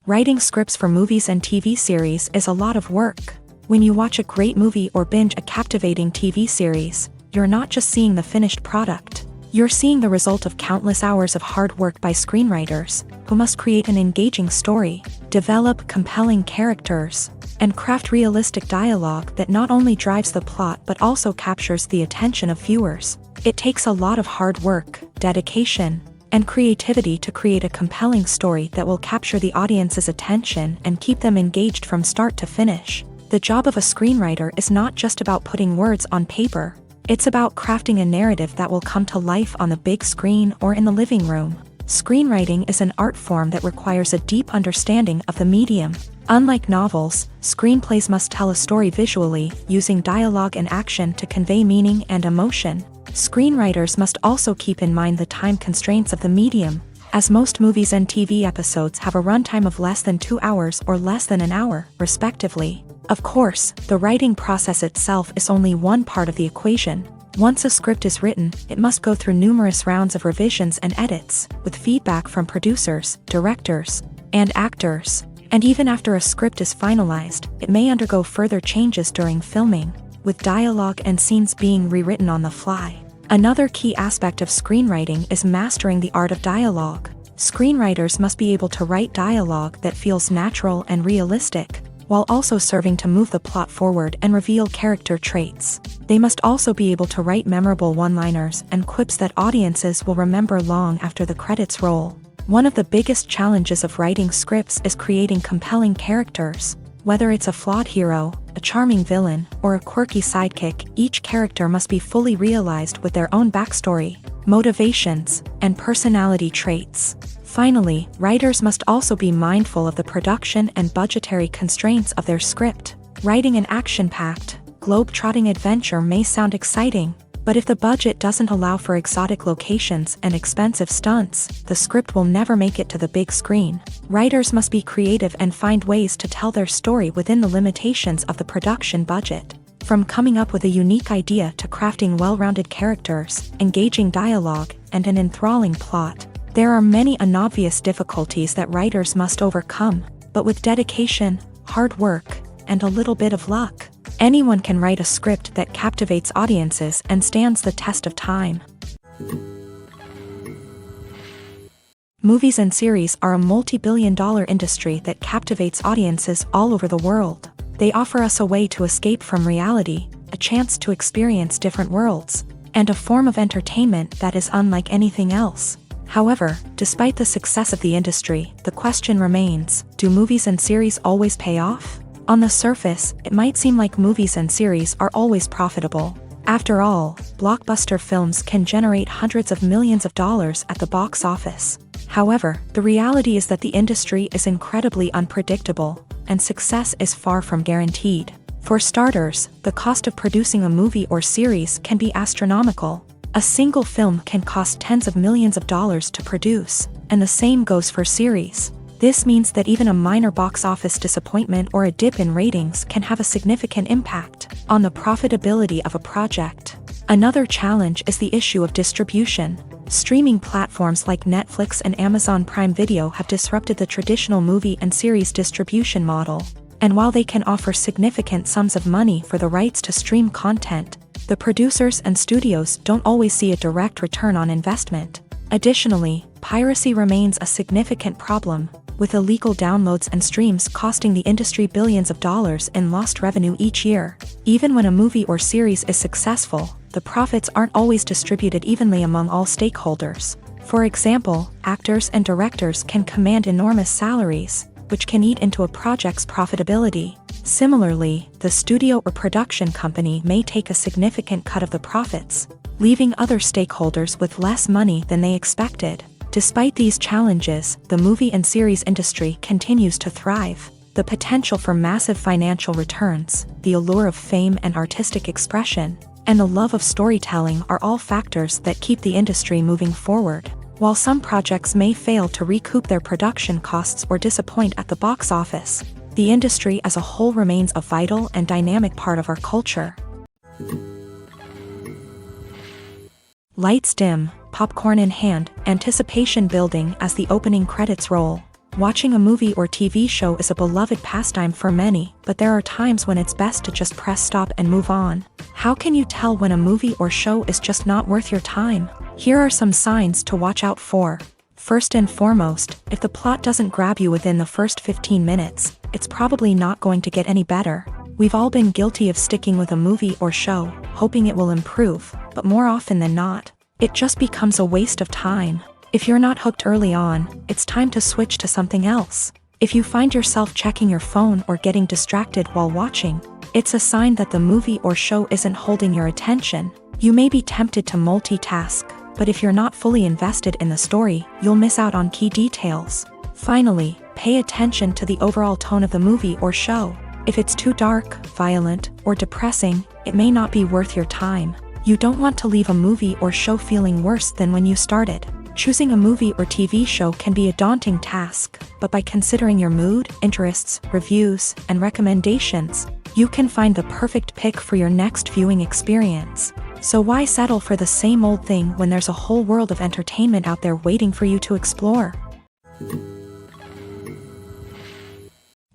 Writing scripts for movies and TV series is a lot of work. When you watch a great movie or binge a captivating TV series, you're not just seeing the finished product. You're seeing the result of countless hours of hard work by screenwriters, who must create an engaging story, develop compelling characters, and craft realistic dialogue that not only drives the plot but also captures the attention of viewers. It takes a lot of hard work, dedication, and creativity to create a compelling story that will capture the audience's attention and keep them engaged from start to finish. The job of a screenwriter is not just about putting words on paper. It's about crafting a narrative that will come to life on the big screen or in the living room. Screenwriting is an art form that requires a deep understanding of the medium. Unlike novels, screenplays must tell a story visually, using dialogue and action to convey meaning and emotion. Screenwriters must also keep in mind the time constraints of the medium, as most movies and TV episodes have a runtime of less than 2 hours or less than an hour, respectively. Of course, the writing process itself is only one part of the equation. Once a script is written, it must go through numerous rounds of revisions and edits, with feedback from producers, directors, and actors. And even after a script is finalized, it may undergo further changes during filming, with dialogue and scenes being rewritten on the fly. Another key aspect of screenwriting is mastering the art of dialogue. Screenwriters must be able to write dialogue that feels natural and realistic, while also serving to move the plot forward and reveal character traits. They must also be able to write memorable one-liners and quips that audiences will remember long after the credits roll. One of the biggest challenges of writing scripts is creating compelling characters. Whether it's a flawed hero, a charming villain, or a quirky sidekick, each character must be fully realized with their own backstory, motivations, and personality traits. Finally, writers must also be mindful of the production and budgetary constraints of their script. Writing an action-packed, globe-trotting adventure may sound exciting, but if the budget doesn't allow for exotic locations and expensive stunts, the script will never make it to the big screen. Writers must be creative and find ways to tell their story within the limitations of the production budget. From coming up with a unique idea to crafting well-rounded characters, engaging dialogue, and an enthralling plot, there are many unobvious difficulties that writers must overcome, but with dedication, hard work, and a little bit of luck, anyone can write a script that captivates audiences and stands the test of time. Movies and series are a multi-billion-dollar industry that captivates audiences all over the world. They offer us a way to escape from reality, a chance to experience different worlds, and a form of entertainment that is unlike anything else. However, despite the success of the industry, the question remains, do movies and series always pay off? On the surface, it might seem like movies and series are always profitable. After all, blockbuster films can generate hundreds of millions of dollars at the box office. However, the reality is that the industry is incredibly unpredictable, and success is far from guaranteed. For starters, the cost of producing a movie or series can be astronomical. A single film can cost tens of millions of dollars to produce, and the same goes for series. This means that even a minor box office disappointment or a dip in ratings can have a significant impact on the profitability of a project. Another challenge is the issue of distribution. Streaming platforms like Netflix and Amazon Prime Video have disrupted the traditional movie and series distribution model. And while they can offer significant sums of money for the rights to stream content, the producers and studios don't always see a direct return on investment. Additionally, piracy remains a significant problem, with illegal downloads and streams costing the industry billions of dollars in lost revenue each year. Even when a movie or series is successful, the profits aren't always distributed evenly among all stakeholders. For example, actors and directors can command enormous salaries, which can eat into a project's profitability. Similarly, the studio or production company may take a significant cut of the profits, leaving other stakeholders with less money than they expected. Despite these challenges, the movie and series industry continues to thrive. The potential for massive financial returns, the allure of fame and artistic expression, and the love of storytelling are all factors that keep the industry moving forward. While some projects may fail to recoup their production costs or disappoint at the box office, the industry as a whole remains a vital and dynamic part of our culture. Lights dim, popcorn in hand, anticipation building as the opening credits roll. Watching a movie or TV show is a beloved pastime for many, but there are times when it's best to just press stop and move on. How can you tell when a movie or show is just not worth your time? Here are some signs to watch out for. First and foremost, if the plot doesn't grab you within the first 15 minutes, it's probably not going to get any better. We've all been guilty of sticking with a movie or show, hoping it will improve, but more often than not, it just becomes a waste of time. If you're not hooked early on, it's time to switch to something else. If you find yourself checking your phone or getting distracted while watching, it's a sign that the movie or show isn't holding your attention. You may be tempted to multitask, but if you're not fully invested in the story, you'll miss out on key details. Finally, pay attention to the overall tone of the movie or show. If it's too dark, violent, or depressing, it may not be worth your time. You don't want to leave a movie or show feeling worse than when you started. Choosing a movie or TV show can be a daunting task, but by considering your mood, interests, reviews, and recommendations, you can find the perfect pick for your next viewing experience. So why settle for the same old thing when there's a whole world of entertainment out there waiting for you to explore?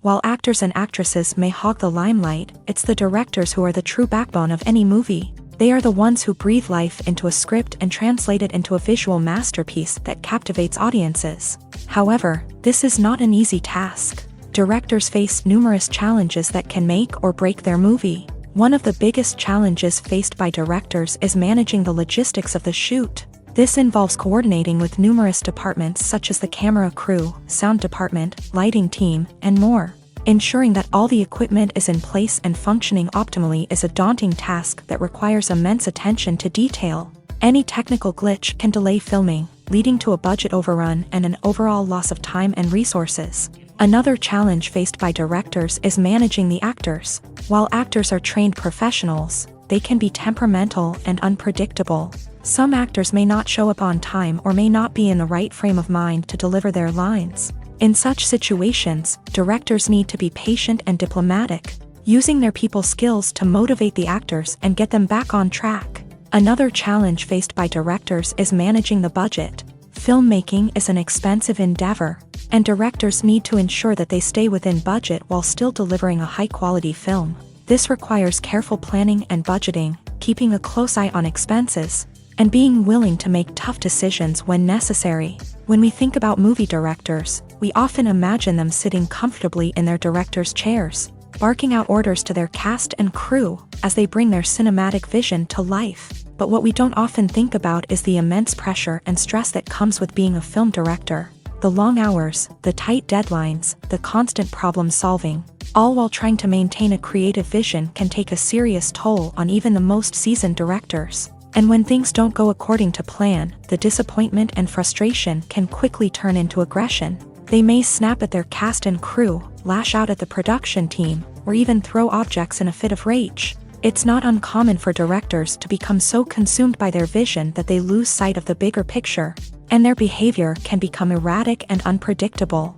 While actors and actresses may hog the limelight, it's the directors who are the true backbone of any movie. They are the ones who breathe life into a script and translate it into a visual masterpiece that captivates audiences. However, this is not an easy task. Directors face numerous challenges that can make or break their movie. One of the biggest challenges faced by directors is managing the logistics of the shoot. This involves coordinating with numerous departments such as the camera crew, sound department, lighting team, and more. Ensuring that all the equipment is in place and functioning optimally is a daunting task that requires immense attention to detail. Any technical glitch can delay filming, leading to a budget overrun and an overall loss of time and resources. Another challenge faced by directors is managing the actors. While actors are trained professionals, they can be temperamental and unpredictable. Some actors may not show up on time or may not be in the right frame of mind to deliver their lines. In such situations, directors need to be patient and diplomatic, using their people skills to motivate the actors and get them back on track. Another challenge faced by directors is managing the budget. Filmmaking is an expensive endeavor, and directors need to ensure that they stay within budget while still delivering a high-quality film. This requires careful planning and budgeting, keeping a close eye on expenses, and being willing to make tough decisions when necessary. When we think about movie directors, we often imagine them sitting comfortably in their director's chairs, barking out orders to their cast and crew as they bring their cinematic vision to life. But what we don't often think about is the immense pressure and stress that comes with being a film director. The long hours, the tight deadlines, the constant problem solving, all while trying to maintain a creative vision can take a serious toll on even the most seasoned directors. And when things don't go according to plan, the disappointment and frustration can quickly turn into aggression. They may snap at their cast and crew, lash out at the production team, or even throw objects in a fit of rage. It's not uncommon for directors to become so consumed by their vision that they lose sight of the bigger picture, and their behavior can become erratic and unpredictable.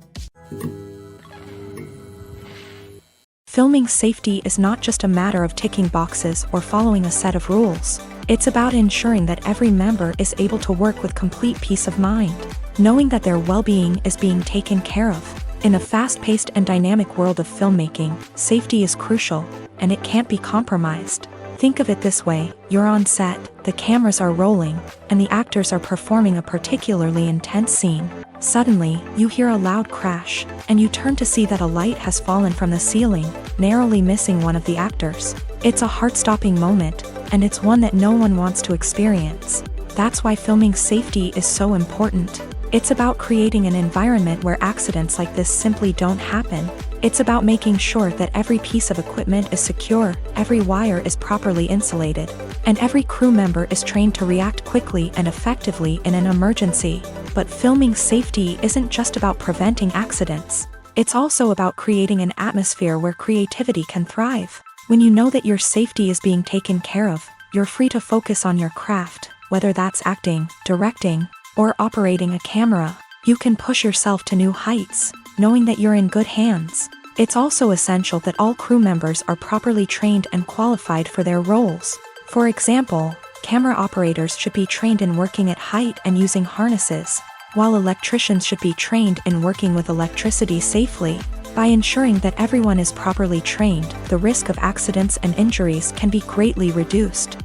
Filming safety is not just a matter of ticking boxes or following a set of rules. It's about ensuring that every member is able to work with complete peace of mind, knowing that their well-being is being taken care of. In a fast-paced and dynamic world of filmmaking, safety is crucial, and it can't be compromised. Think of it this way: you're on set, the cameras are rolling, and the actors are performing a particularly intense scene. Suddenly, you hear a loud crash, and you turn to see that a light has fallen from the ceiling, narrowly missing one of the actors. It's a heart-stopping moment, and it's one that no one wants to experience. That's why filming safety is so important. It's about creating an environment where accidents like this simply don't happen. It's about making sure that every piece of equipment is secure, every wire is properly insulated, and every crew member is trained to react quickly and effectively in an emergency. But filming safety isn't just about preventing accidents. It's also about creating an atmosphere where creativity can thrive. When you know that your safety is being taken care of, you're free to focus on your craft, whether that's acting, directing, or operating a camera. You can push yourself to new heights, knowing that you're in good hands. It's also essential that all crew members are properly trained and qualified for their roles. For example, camera operators should be trained in working at height and using harnesses, while electricians should be trained in working with electricity safely. By ensuring that everyone is properly trained, the risk of accidents and injuries can be greatly reduced.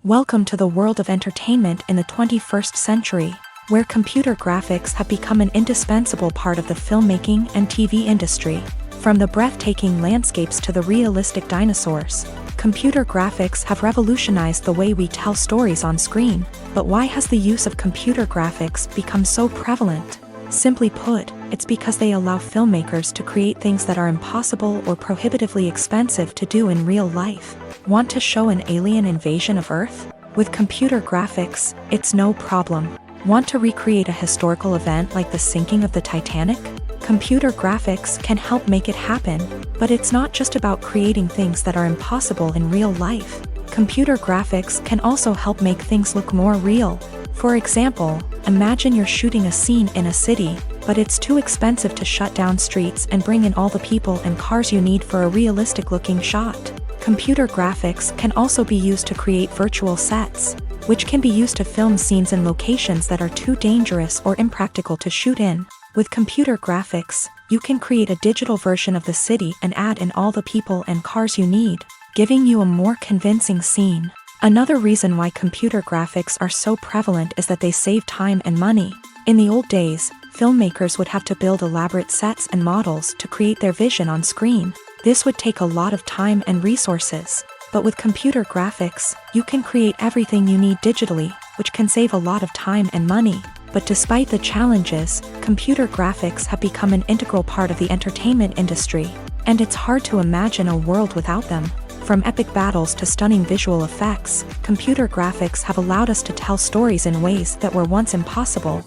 Welcome to the world of entertainment in the 21st century, where computer graphics have become an indispensable part of the filmmaking and TV industry. From the breathtaking landscapes to the realistic dinosaurs, computer graphics have revolutionized the way we tell stories on screen. But why has the use of computer graphics become so prevalent? Simply put, it's because they allow filmmakers to create things that are impossible or prohibitively expensive to do in real life. Want to show an alien invasion of Earth? With computer graphics, it's no problem. Want to recreate a historical event like the sinking of the Titanic? Computer graphics can help make it happen, but it's not just about creating things that are impossible in real life. Computer graphics can also help make things look more real. For example, imagine you're shooting a scene in a city, but it's too expensive to shut down streets and bring in all the people and cars you need for a realistic-looking shot. Computer graphics can also be used to create virtual sets, which can be used to film scenes in locations that are too dangerous or impractical to shoot in. With computer graphics, you can create a digital version of the city and add in all the people and cars you need, giving you a more convincing scene. Another reason why computer graphics are so prevalent is that they save time and money. In the old days, filmmakers would have to build elaborate sets and models to create their vision on screen. This would take a lot of time and resources. But with computer graphics, you can create everything you need digitally, which can save a lot of time and money. But despite the challenges, computer graphics have become an integral part of the entertainment industry, and it's hard to imagine a world without them. From epic battles to stunning visual effects, computer graphics have allowed us to tell stories in ways that were once impossible.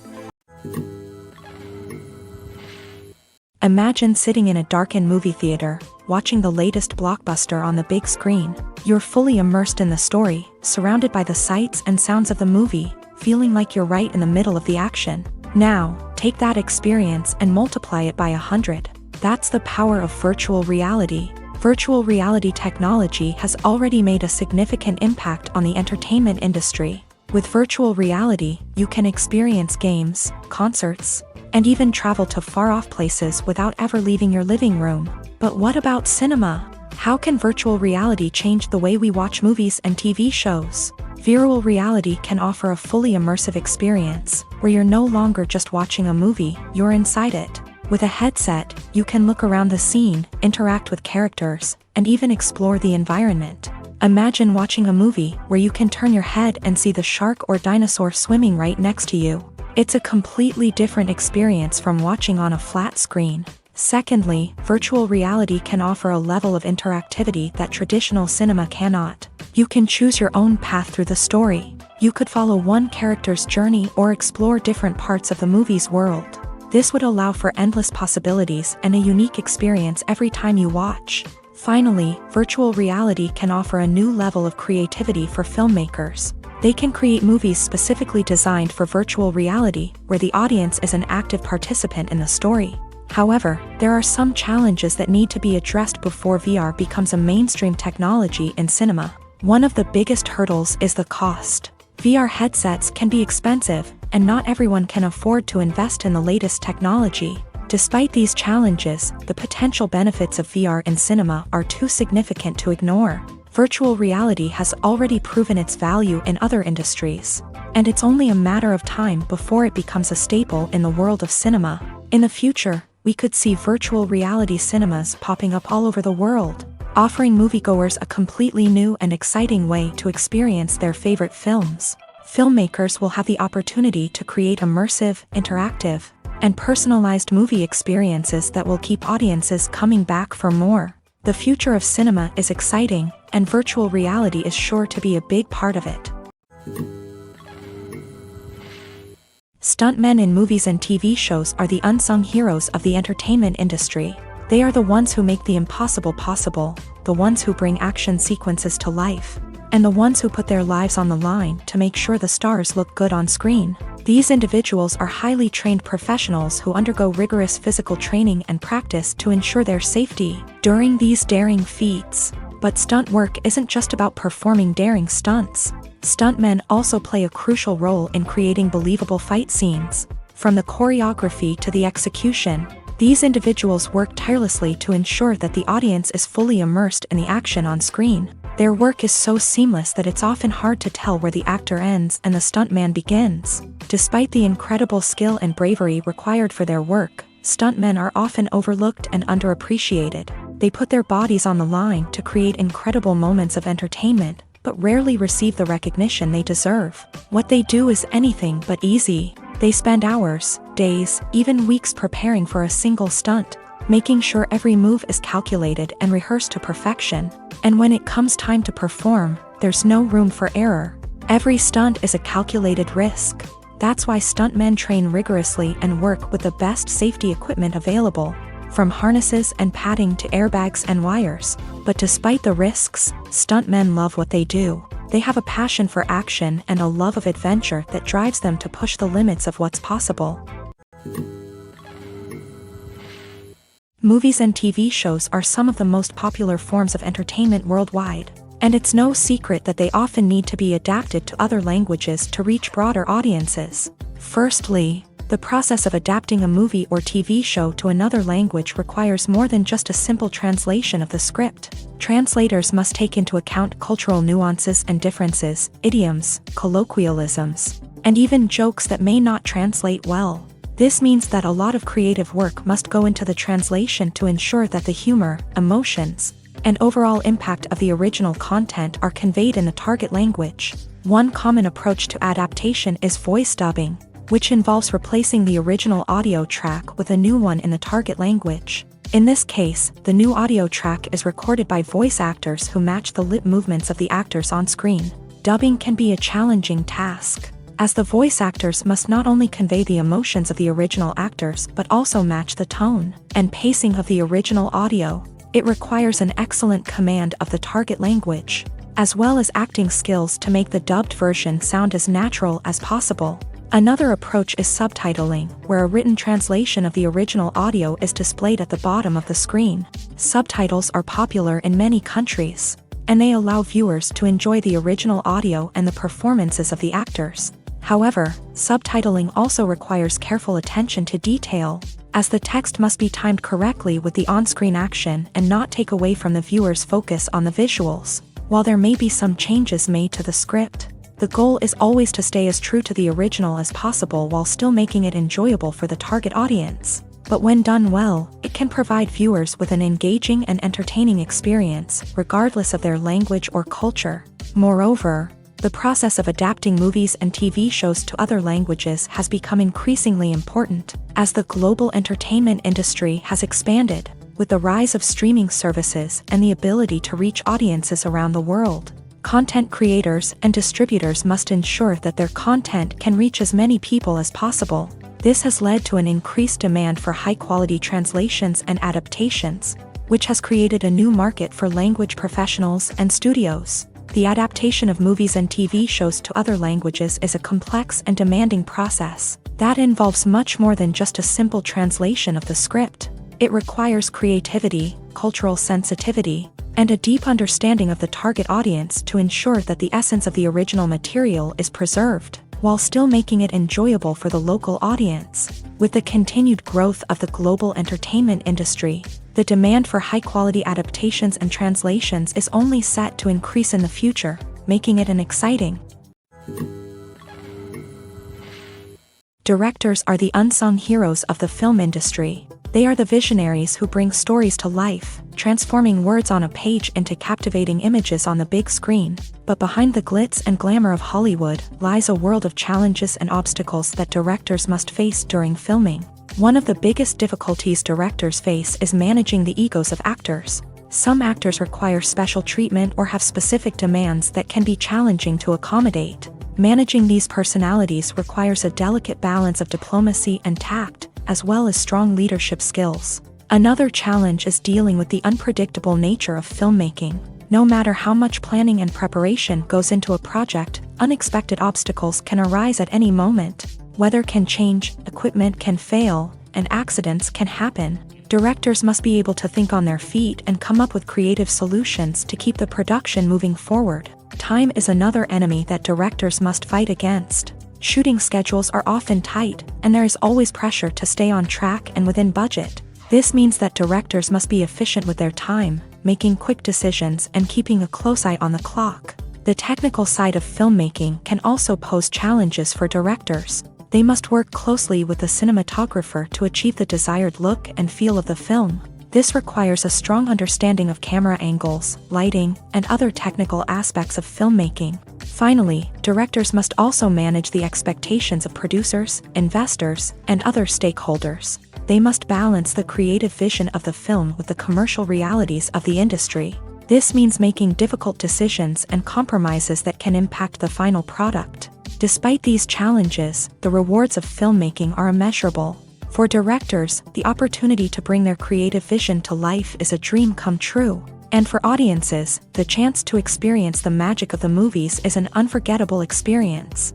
Imagine sitting in a darkened movie theater, watching the latest blockbuster on the big screen. You're fully immersed in the story, surrounded by the sights and sounds of the movie, feeling like you're right in the middle of the action. Now, take that experience and multiply it by 100. That's the power of virtual reality. Virtual reality technology has already made a significant impact on the entertainment industry. With virtual reality, you can experience games, concerts, and even travel to far-off places without ever leaving your living room. But what about cinema? How can virtual reality change the way we watch movies and TV shows? Virtual reality can offer a fully immersive experience, where you're no longer just watching a movie, you're inside it. With a headset, you can look around the scene, interact with characters, and even explore the environment. Imagine watching a movie where you can turn your head and see the shark or dinosaur swimming right next to you. It's a completely different experience from watching on a flat screen. Secondly, virtual reality can offer a level of interactivity that traditional cinema cannot. You can choose your own path through the story. You could follow one character's journey or explore different parts of the movie's world. This would allow for endless possibilities and a unique experience every time you watch. Finally, virtual reality can offer a new level of creativity for filmmakers. They can create movies specifically designed for virtual reality, where the audience is an active participant in the story. However, there are some challenges that need to be addressed before VR becomes a mainstream technology in cinema. One of the biggest hurdles is the cost. VR headsets can be expensive, and not everyone can afford to invest in the latest technology. Despite these challenges, the potential benefits of VR in cinema are too significant to ignore. Virtual reality has already proven its value in other industries, and it's only a matter of time before it becomes a staple in the world of cinema. In the future, we could see virtual reality cinemas popping up all over the world, offering moviegoers a completely new and exciting way to experience their favorite films. Filmmakers will have the opportunity to create immersive, interactive, and personalized movie experiences that will keep audiences coming back for more. The future of cinema is exciting, and virtual reality is sure to be a big part of it. Stuntmen in movies and TV shows are the unsung heroes of the entertainment industry. They are the ones who make the impossible possible, the ones who bring action sequences to life, and the ones who put their lives on the line to make sure the stars look good on screen. These individuals are highly trained professionals who undergo rigorous physical training and practice to ensure their safety during these daring feats. But stunt work isn't just about performing daring stunts. Stuntmen also play a crucial role in creating believable fight scenes. From the choreography to the execution, these individuals work tirelessly to ensure that the audience is fully immersed in the action on screen. Their work is so seamless that it's often hard to tell where the actor ends and the stuntman begins. Despite the incredible skill and bravery required for their work, stuntmen are often overlooked and underappreciated. They put their bodies on the line to create incredible moments of entertainment, but rarely receive the recognition they deserve. What they do is anything but easy. They spend hours, days, even weeks preparing for a single stunt, making sure every move is calculated and rehearsed to perfection. And when it comes time to perform, there's no room for error. Every stunt is a calculated risk. That's why stuntmen train rigorously and work with the best safety equipment available, from harnesses and padding to airbags and wires. But despite the risks, stuntmen love what they do. They have a passion for action and a love of adventure that drives them to push the limits of what's possible. Movies and TV shows are some of the most popular forms of entertainment worldwide, and it's no secret that they often need to be adapted to other languages to reach broader audiences. Firstly, the process of adapting a movie or TV show to another language requires more than just a simple translation of the script. Translators must take into account cultural nuances and differences, idioms, colloquialisms, and even jokes that may not translate well. This means that a lot of creative work must go into the translation to ensure that the humor, emotions, and overall impact of the original content are conveyed in the target language. One common approach to adaptation is voice dubbing, which involves replacing the original audio track with a new one in the target language. In this case, the new audio track is recorded by voice actors who match the lip movements of the actors on screen. Dubbing can be a challenging task, as the voice actors must not only convey the emotions of the original actors but also match the tone and pacing of the original audio. It requires an excellent command of the target language, as well as acting skills to make the dubbed version sound as natural as possible. Another approach is subtitling, where a written translation of the original audio is displayed at the bottom of the screen. Subtitles are popular in many countries, and they allow viewers to enjoy the original audio and the performances of the actors. However, subtitling also requires careful attention to detail, as the text must be timed correctly with the on-screen action and not take away from the viewer's focus on the visuals. While there may be some changes made to the script, the goal is always to stay as true to the original as possible while still making it enjoyable for the target audience. But when done well, it can provide viewers with an engaging and entertaining experience, regardless of their language or culture. Moreover, the process of adapting movies and TV shows to other languages has become increasingly important, as the global entertainment industry has expanded, with the rise of streaming services and the ability to reach audiences around the world. Content creators and distributors must ensure that their content can reach as many people as possible. This has led to an increased demand for high-quality translations and adaptations, which has created a new market for language professionals and studios. The adaptation of movies and TV shows to other languages is a complex and demanding process that involves much more than just a simple translation of the script. It requires creativity, cultural sensitivity, and a deep understanding of the target audience to ensure that the essence of the original material is preserved, while still making it enjoyable for the local audience. With the continued growth of the global entertainment industry, the demand for high-quality adaptations and translations is only set to increase in the future, making it an exciting. Directors are the unsung heroes of the film industry. They are the visionaries who bring stories to life, transforming words on a page into captivating images on the big screen. But behind the glitz and glamour of Hollywood lies a world of challenges and obstacles that directors must face during filming. One of the biggest difficulties directors face is managing the egos of actors. Some actors require special treatment or have specific demands that can be challenging to accommodate. Managing these personalities requires a delicate balance of diplomacy and tact, as well as strong leadership skills. Another challenge is dealing with the unpredictable nature of filmmaking. No matter how much planning and preparation goes into a project, unexpected obstacles can arise at any moment. Weather can change, equipment can fail, and accidents can happen. Directors must be able to think on their feet and come up with creative solutions to keep the production moving forward. Time is another enemy that directors must fight against. Shooting schedules are often tight, and there is always pressure to stay on track and within budget. This means that directors must be efficient with their time, making quick decisions and keeping a close eye on the clock. The technical side of filmmaking can also pose challenges for directors. They must work closely with the cinematographer to achieve the desired look and feel of the film. This requires a strong understanding of camera angles, lighting, and other technical aspects of filmmaking. Finally, directors must also manage the expectations of producers, investors, and other stakeholders. They must balance the creative vision of the film with the commercial realities of the industry. This means making difficult decisions and compromises that can impact the final product. Despite these challenges, the rewards of filmmaking are immeasurable. For directors, the opportunity to bring their creative vision to life is a dream come true. And for audiences, the chance to experience the magic of the movies is an unforgettable experience.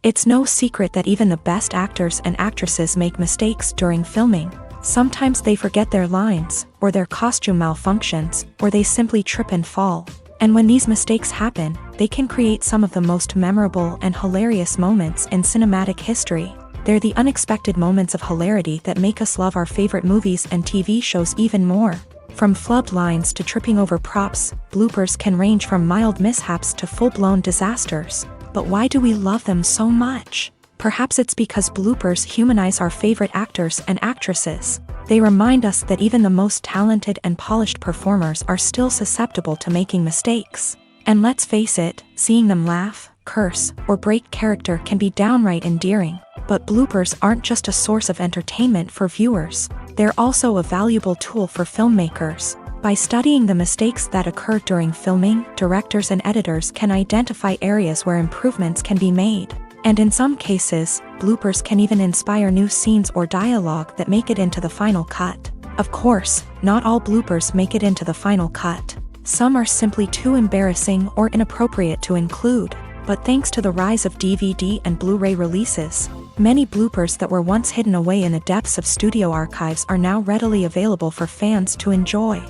It's no secret that even the best actors and actresses make mistakes during filming. Sometimes they forget their lines, or their costume malfunctions, or they simply trip and fall. And when these mistakes happen, they can create some of the most memorable and hilarious moments in cinematic history. They're the unexpected moments of hilarity that make us love our favorite movies and TV shows even more. From flubbed lines to tripping over props, bloopers can range from mild mishaps to full-blown disasters. But why do we love them so much? Perhaps it's because bloopers humanize our favorite actors and actresses. They remind us that even the most talented and polished performers are still susceptible to making mistakes. And let's face it, seeing them laugh, curse, or break character can be downright endearing. But bloopers aren't just a source of entertainment for viewers. They're also a valuable tool for filmmakers. By studying the mistakes that occur during filming, directors and editors can identify areas where improvements can be made. And in some cases, bloopers can even inspire new scenes or dialogue that make it into the final cut. Of course, not all bloopers make it into the final cut. Some are simply too embarrassing or inappropriate to include. But thanks to the rise of DVD and Blu-ray releases, many bloopers that were once hidden away in the depths of studio archives are now readily available for fans to enjoy.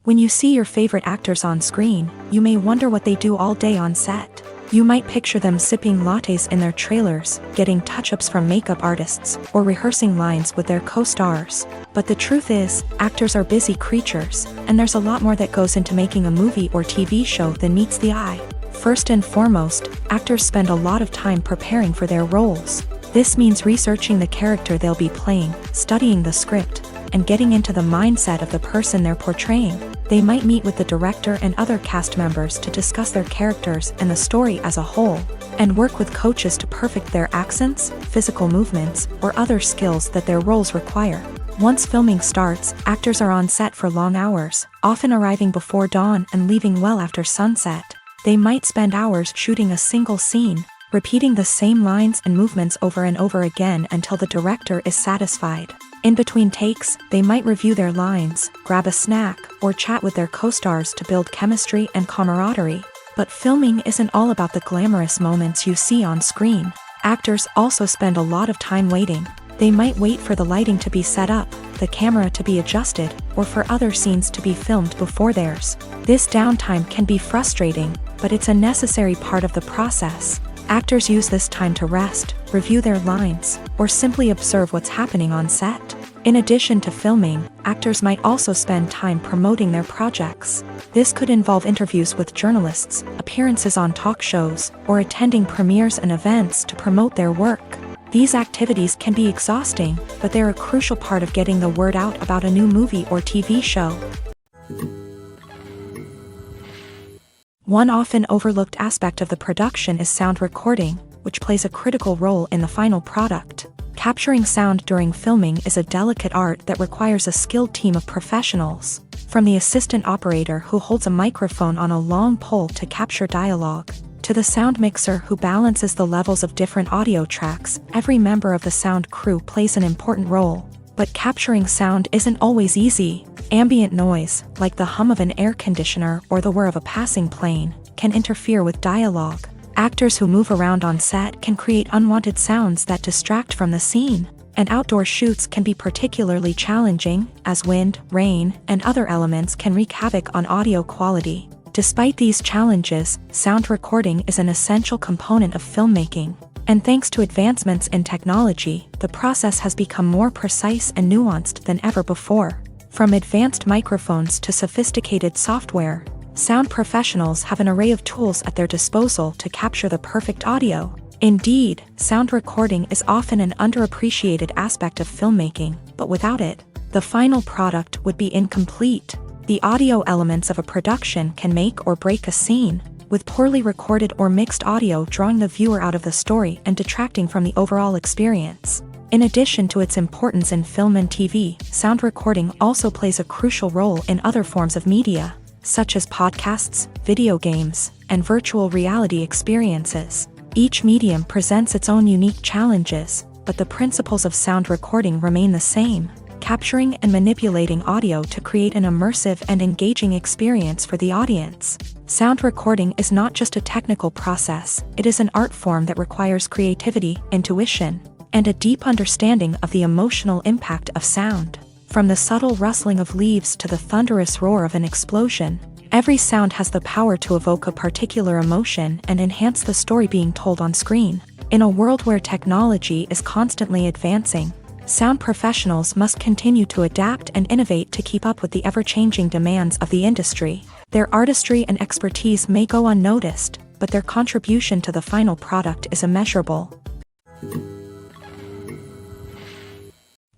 When you see your favorite actors on screen, you may wonder what they do all day on set. You might picture them sipping lattes in their trailers, getting touch-ups from makeup artists, or rehearsing lines with their co-stars. But the truth is, actors are busy creatures, and there's a lot more that goes into making a movie or TV show than meets the eye. First and foremost, actors spend a lot of time preparing for their roles. This means researching the character they'll be playing, studying the script, and getting into the mindset of the person they're portraying. They might meet with the director and other cast members to discuss their characters and the story as a whole, and work with coaches to perfect their accents, physical movements, or other skills that their roles require. Once filming starts, actors are on set for long hours, often arriving before dawn and leaving well after sunset. They might spend hours shooting a single scene, repeating the same lines and movements over and over again until the director is satisfied. In between takes, they might review their lines, grab a snack, or chat with their co-stars to build chemistry and camaraderie. But filming isn't all about the glamorous moments you see on screen. Actors also spend a lot of time waiting. They might wait for the lighting to be set up, the camera to be adjusted, or for other scenes to be filmed before theirs. This downtime can be frustrating, but it's a necessary part of the process. Actors use this time to rest, review their lines, or simply observe what's happening on set. In addition to filming, actors might also spend time promoting their projects. This could involve interviews with journalists, appearances on talk shows, or attending premieres and events to promote their work. These activities can be exhausting, but they're a crucial part of getting the word out about a new movie or TV show. One often overlooked aspect of the production is sound recording, which plays a critical role in the final product. Capturing sound during filming is a delicate art that requires a skilled team of professionals. From the assistant operator who holds a microphone on a long pole to capture dialogue, to the sound mixer who balances the levels of different audio tracks, every member of the sound crew plays an important role. But capturing sound isn't always easy. Ambient noise, like the hum of an air conditioner or the whir of a passing plane, can interfere with dialogue. Actors who move around on set can create unwanted sounds that distract from the scene. And outdoor shoots can be particularly challenging, as wind, rain, and other elements can wreak havoc on audio quality. Despite these challenges, sound recording is an essential component of filmmaking. And thanks to advancements in technology, the process has become more precise and nuanced than ever before. From advanced microphones to sophisticated software, sound professionals have an array of tools at their disposal to capture the perfect audio. Indeed, sound recording is often an underappreciated aspect of filmmaking, but without it, the final product would be incomplete. The audio elements of a production can make or break a scene, with poorly recorded or mixed audio drawing the viewer out of the story and detracting from the overall experience. In addition to its importance in film and TV, sound recording also plays a crucial role in other forms of media, such as podcasts, video games, and virtual reality experiences. Each medium presents its own unique challenges, but the principles of sound recording remain the same, capturing and manipulating audio to create an immersive and engaging experience for the audience. Sound recording is not just a technical process, it is an art form that requires creativity, intuition, and a deep understanding of the emotional impact of sound. From the subtle rustling of leaves to the thunderous roar of an explosion, every sound has the power to evoke a particular emotion and enhance the story being told on screen. In a world where technology is constantly advancing, sound professionals must continue to adapt and innovate to keep up with the ever-changing demands of the industry. Their artistry and expertise may go unnoticed, but their contribution to the final product is immeasurable.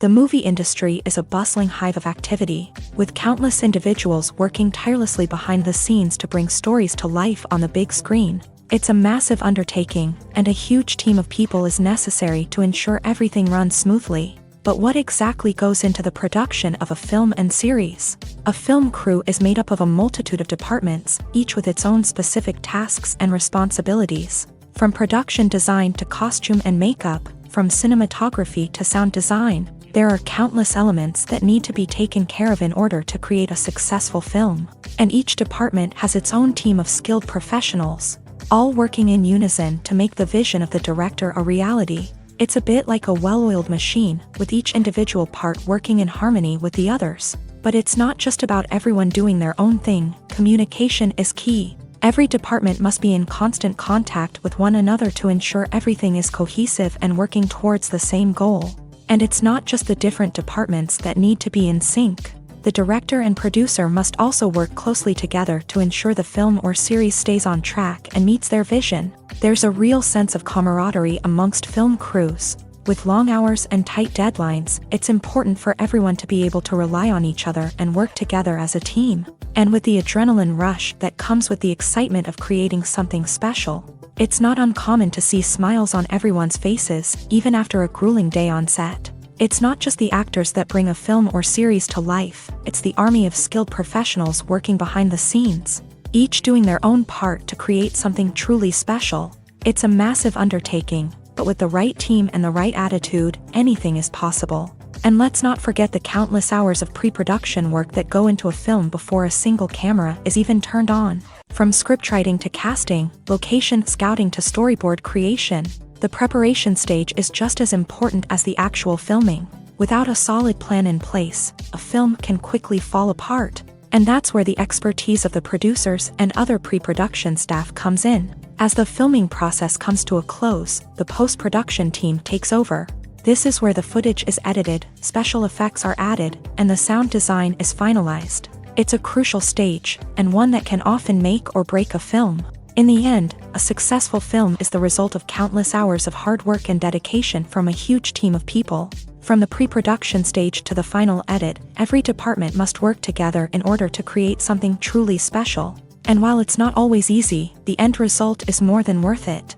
The movie industry is a bustling hive of activity, with countless individuals working tirelessly behind the scenes to bring stories to life on the big screen. It's a massive undertaking, and a huge team of people is necessary to ensure everything runs smoothly. But what exactly goes into the production of a film and series? A film crew is made up of a multitude of departments, each with its own specific tasks and responsibilities. From production design to costume and makeup, from cinematography to sound design, there are countless elements that need to be taken care of in order to create a successful film. And each department has its own team of skilled professionals, all working in unison to make the vision of the director a reality. It's a bit like a well-oiled machine, with each individual part working in harmony with the others. But it's not just about everyone doing their own thing, communication is key. Every department must be in constant contact with one another to ensure everything is cohesive and working towards the same goal. And it's not just the different departments that need to be in sync. The director and producer must also work closely together to ensure the film or series stays on track and meets their vision. There's a real sense of camaraderie amongst film crews. With long hours and tight deadlines, it's important for everyone to be able to rely on each other and work together as a team. And with the adrenaline rush that comes with the excitement of creating something special, it's not uncommon to see smiles on everyone's faces, even after a grueling day on set. It's not just the actors that bring a film or series to life, it's the army of skilled professionals working behind the scenes, each doing their own part to create something truly special. It's a massive undertaking, but with the right team and the right attitude, anything is possible. And let's not forget the countless hours of pre-production work that go into a film before a single camera is even turned on. From scriptwriting to casting, location scouting to storyboard creation, the preparation stage is just as important as the actual filming. Without a solid plan in place, a film can quickly fall apart. And that's where the expertise of the producers and other pre-production staff comes in. As the filming process comes to a close, the post-production team takes over. This is where the footage is edited, special effects are added, and the sound design is finalized. It's a crucial stage, and one that can often make or break a film. In the end, a successful film is the result of countless hours of hard work and dedication from a huge team of people. From the pre-production stage to the final edit, every department must work together in order to create something truly special. And while it's not always easy, the end result is more than worth it.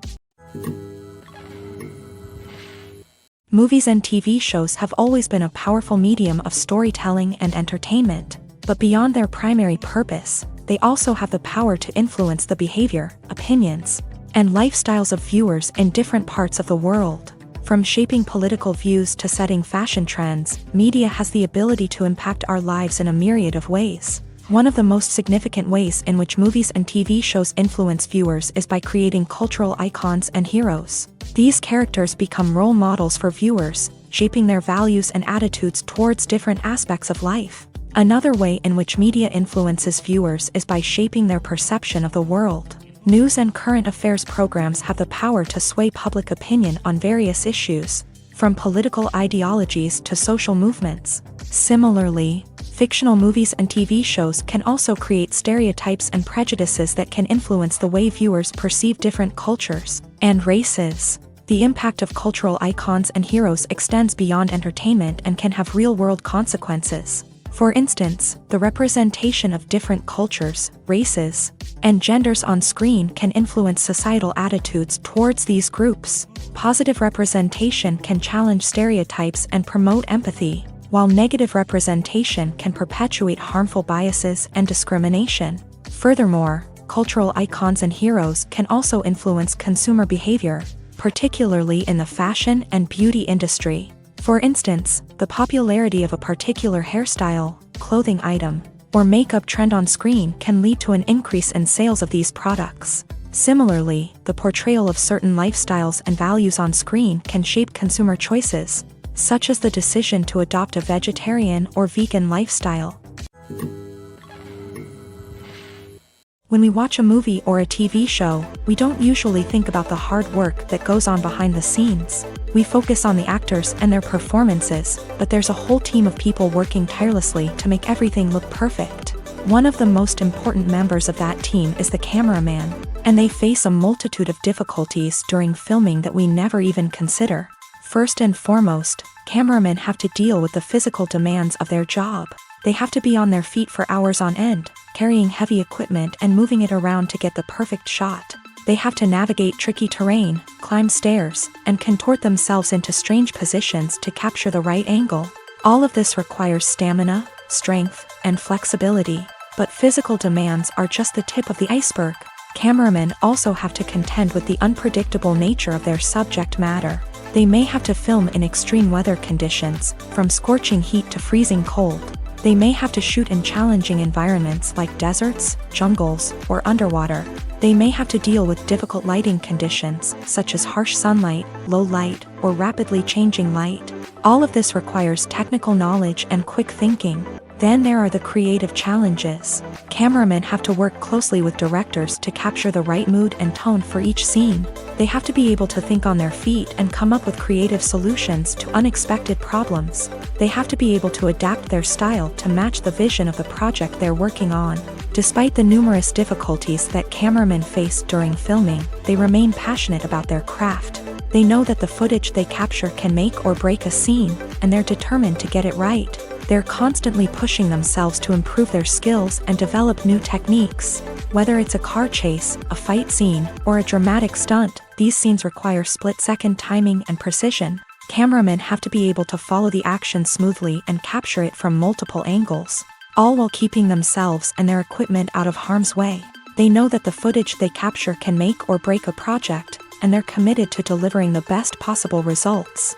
Movies and TV shows have always been a powerful medium of storytelling and entertainment. But beyond their primary purpose, they also have the power to influence the behavior, opinions, and lifestyles of viewers in different parts of the world. From shaping political views to setting fashion trends, media has the ability to impact our lives in a myriad of ways. One of the most significant ways in which movies and TV shows influence viewers is by creating cultural icons and heroes. These characters become role models for viewers, shaping their values and attitudes towards different aspects of life. Another way in which media influences viewers is by shaping their perception of the world. News and current affairs programs have the power to sway public opinion on various issues, from political ideologies to social movements. Similarly, fictional movies and TV shows can also create stereotypes and prejudices that can influence the way viewers perceive different cultures and races. The impact of cultural icons and heroes extends beyond entertainment and can have real-world consequences. For instance, the representation of different cultures, races, and genders on screen can influence societal attitudes towards these groups. Positive representation can challenge stereotypes and promote empathy, while negative representation can perpetuate harmful biases and discrimination. Furthermore, cultural icons and heroes can also influence consumer behavior, particularly in the fashion and beauty industry. For instance, the popularity of a particular hairstyle, clothing item, or makeup trend on screen can lead to an increase in sales of these products. Similarly, the portrayal of certain lifestyles and values on screen can shape consumer choices, such as the decision to adopt a vegetarian or vegan lifestyle. When we watch a movie or a TV show, we don't usually think about the hard work that goes on behind the scenes. We focus on the actors and their performances, but there's a whole team of people working tirelessly to make everything look perfect. One of the most important members of that team is the cameraman, and they face a multitude of difficulties during filming that we never even consider. First and foremost, cameramen have to deal with the physical demands of their job. They have to be on their feet for hours on end, carrying heavy equipment and moving it around to get the perfect shot. They have to navigate tricky terrain, climb stairs, and contort themselves into strange positions to capture the right angle. All of this requires stamina, strength, and flexibility. But physical demands are just the tip of the iceberg. Cameramen also have to contend with the unpredictable nature of their subject matter. They may have to film in extreme weather conditions, from scorching heat to freezing cold. They may have to shoot in challenging environments like deserts, jungles, or underwater. They may have to deal with difficult lighting conditions, such as harsh sunlight, low light, or rapidly changing light. All of this requires technical knowledge and quick thinking. Then there are the creative challenges. Cameramen have to work closely with directors to capture the right mood and tone for each scene. They have to be able to think on their feet and come up with creative solutions to unexpected problems. They have to be able to adapt their style to match the vision of the project they're working on. Despite the numerous difficulties that cameramen face during filming, they remain passionate about their craft. They know that the footage they capture can make or break a scene, and they're determined to get it right. They're constantly pushing themselves to improve their skills and develop new techniques. Whether it's a car chase, a fight scene, or a dramatic stunt, these scenes require split-second timing and precision. Cameramen have to be able to follow the action smoothly and capture it from multiple angles, all while keeping themselves and their equipment out of harm's way. They know that the footage they capture can make or break a project, and they're committed to delivering the best possible results.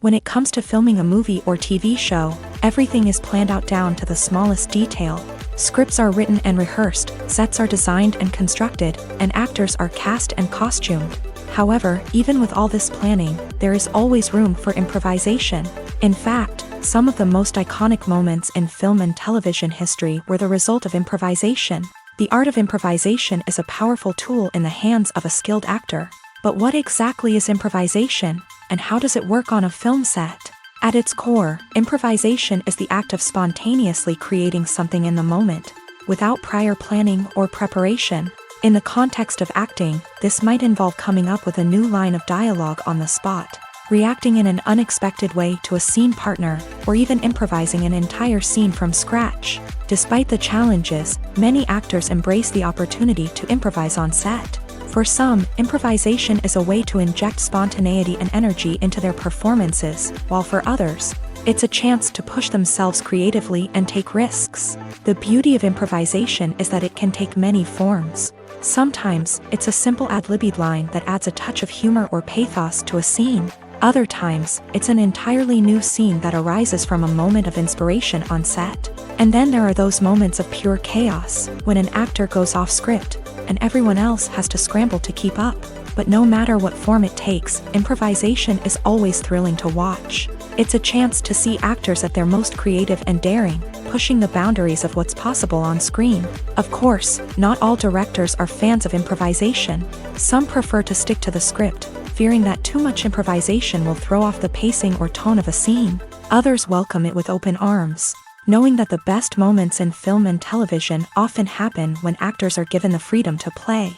When it comes to filming a movie or TV show, everything is planned out down to the smallest detail. Scripts are written and rehearsed, sets are designed and constructed, and actors are cast and costumed. However, even with all this planning, there is always room for improvisation. In fact, some of the most iconic moments in film and television history were the result of improvisation. The art of improvisation is a powerful tool in the hands of a skilled actor. But what exactly is improvisation, and how does it work on a film set? At its core, improvisation is the act of spontaneously creating something in the moment, without prior planning or preparation. In the context of acting, this might involve coming up with a new line of dialogue on the spot, reacting in an unexpected way to a scene partner, or even improvising an entire scene from scratch. Despite the challenges, many actors embrace the opportunity to improvise on set. For some, improvisation is a way to inject spontaneity and energy into their performances, while for others, it's a chance to push themselves creatively and take risks. The beauty of improvisation is that it can take many forms. Sometimes, it's a simple ad-libbed line that adds a touch of humor or pathos to a scene. Other times, it's an entirely new scene that arises from a moment of inspiration on set. And then there are those moments of pure chaos, when an actor goes off script, and everyone else has to scramble to keep up. But no matter what form it takes, improvisation is always thrilling to watch. It's a chance to see actors at their most creative and daring, pushing the boundaries of what's possible on screen. Of course, not all directors are fans of improvisation. Some prefer to stick to the script, fearing that too much improvisation will throw off the pacing or tone of a scene. Others welcome it with open arms, knowing that the best moments in film and television often happen when actors are given the freedom to play.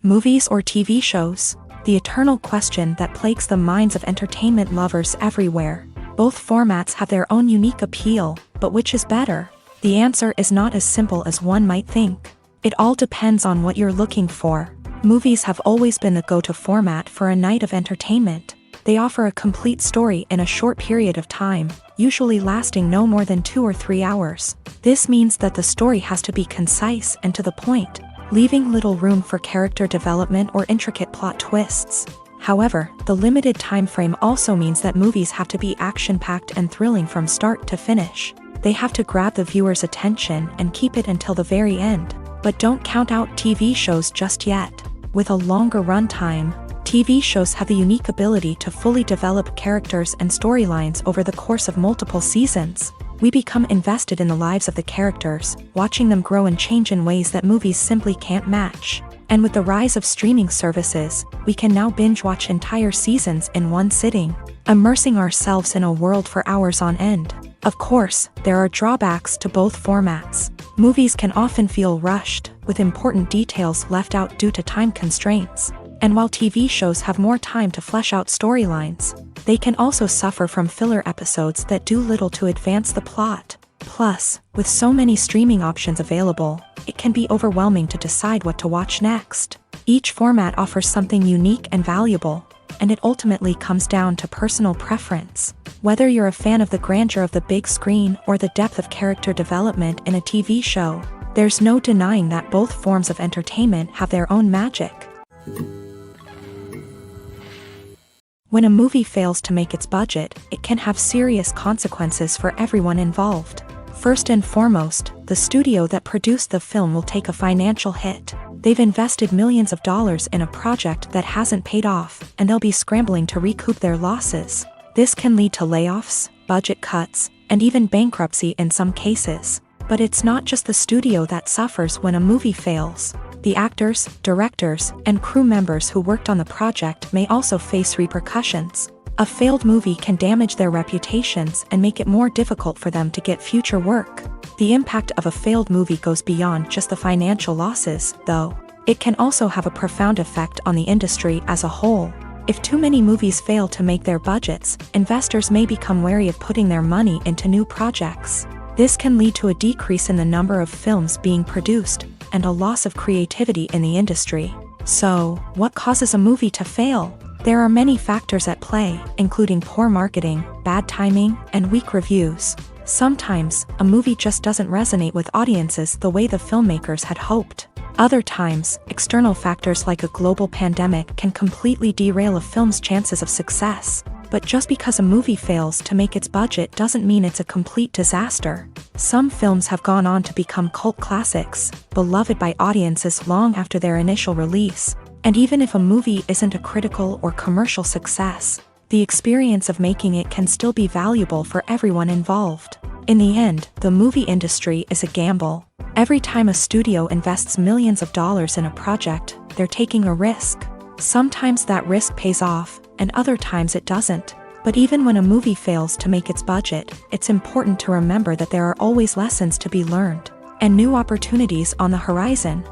Movies or TV shows. the eternal question that plagues the minds of entertainment lovers everywhere. Both formats have their own unique appeal, but which is better? The answer is not as simple as one might think. It all depends on what you're looking for. Movies have always been the go-to format for a night of entertainment. They offer a complete story in a short period of time, usually lasting no more than 2 or 3 hours. This means that the story has to be concise and to the point, leaving little room for character development or intricate plot twists. However, the limited time frame also means that movies have to be action-packed and thrilling from start to finish. They have to grab the viewer's attention and keep it until the very end. But don't count out TV shows just yet. With a longer runtime, TV shows have the unique ability to fully develop characters and storylines over the course of multiple seasons. We become invested in the lives of the characters, watching them grow and change in ways that movies simply can't match. And with the rise of streaming services, we can now binge-watch entire seasons in one sitting, immersing ourselves in a world for hours on end. Of course, there are drawbacks to both formats. Movies can often feel rushed, with important details left out due to time constraints. And while TV shows have more time to flesh out storylines, they can also suffer from filler episodes that do little to advance the plot. Plus, with so many streaming options available, it can be overwhelming to decide what to watch next. Each format offers something unique and valuable, and it ultimately comes down to personal preference. Whether you're a fan of the grandeur of the big screen or the depth of character development in a TV show, there's no denying that both forms of entertainment have their own magic. When a movie fails to make its budget, it can have serious consequences for everyone involved. First and foremost, the studio that produced the film will take a financial hit. They've invested millions of dollars in a project that hasn't paid off, and they'll be scrambling to recoup their losses. This can lead to layoffs, budget cuts, and even bankruptcy in some cases. But it's not just the studio that suffers when a movie fails. The actors, directors, and crew members who worked on the project may also face repercussions. A failed movie can damage their reputations and make it more difficult for them to get future work. The impact of a failed movie goes beyond just the financial losses, though. It can also have a profound effect on the industry as a whole. If too many movies fail to make their budgets, investors may become wary of putting their money into new projects. This can lead to a decrease in the number of films being produced, and a loss of creativity in the industry. So, what causes a movie to fail? There are many factors at play, including poor marketing, bad timing, and weak reviews. Sometimes, a movie just doesn't resonate with audiences the way the filmmakers had hoped. Other times, external factors like a global pandemic can completely derail a film's chances of success. But just because a movie fails to make its budget doesn't mean it's a complete disaster. Some films have gone on to become cult classics, beloved by audiences long after their initial release. And even if a movie isn't a critical or commercial success, the experience of making it can still be valuable for everyone involved. In the end, the movie industry is a gamble. Every time a studio invests millions of dollars in a project, they're taking a risk. Sometimes that risk pays off, and other times it doesn't. But even when a movie fails to make its budget, it's important to remember that there are always lessons to be learned, and new opportunities on the horizon.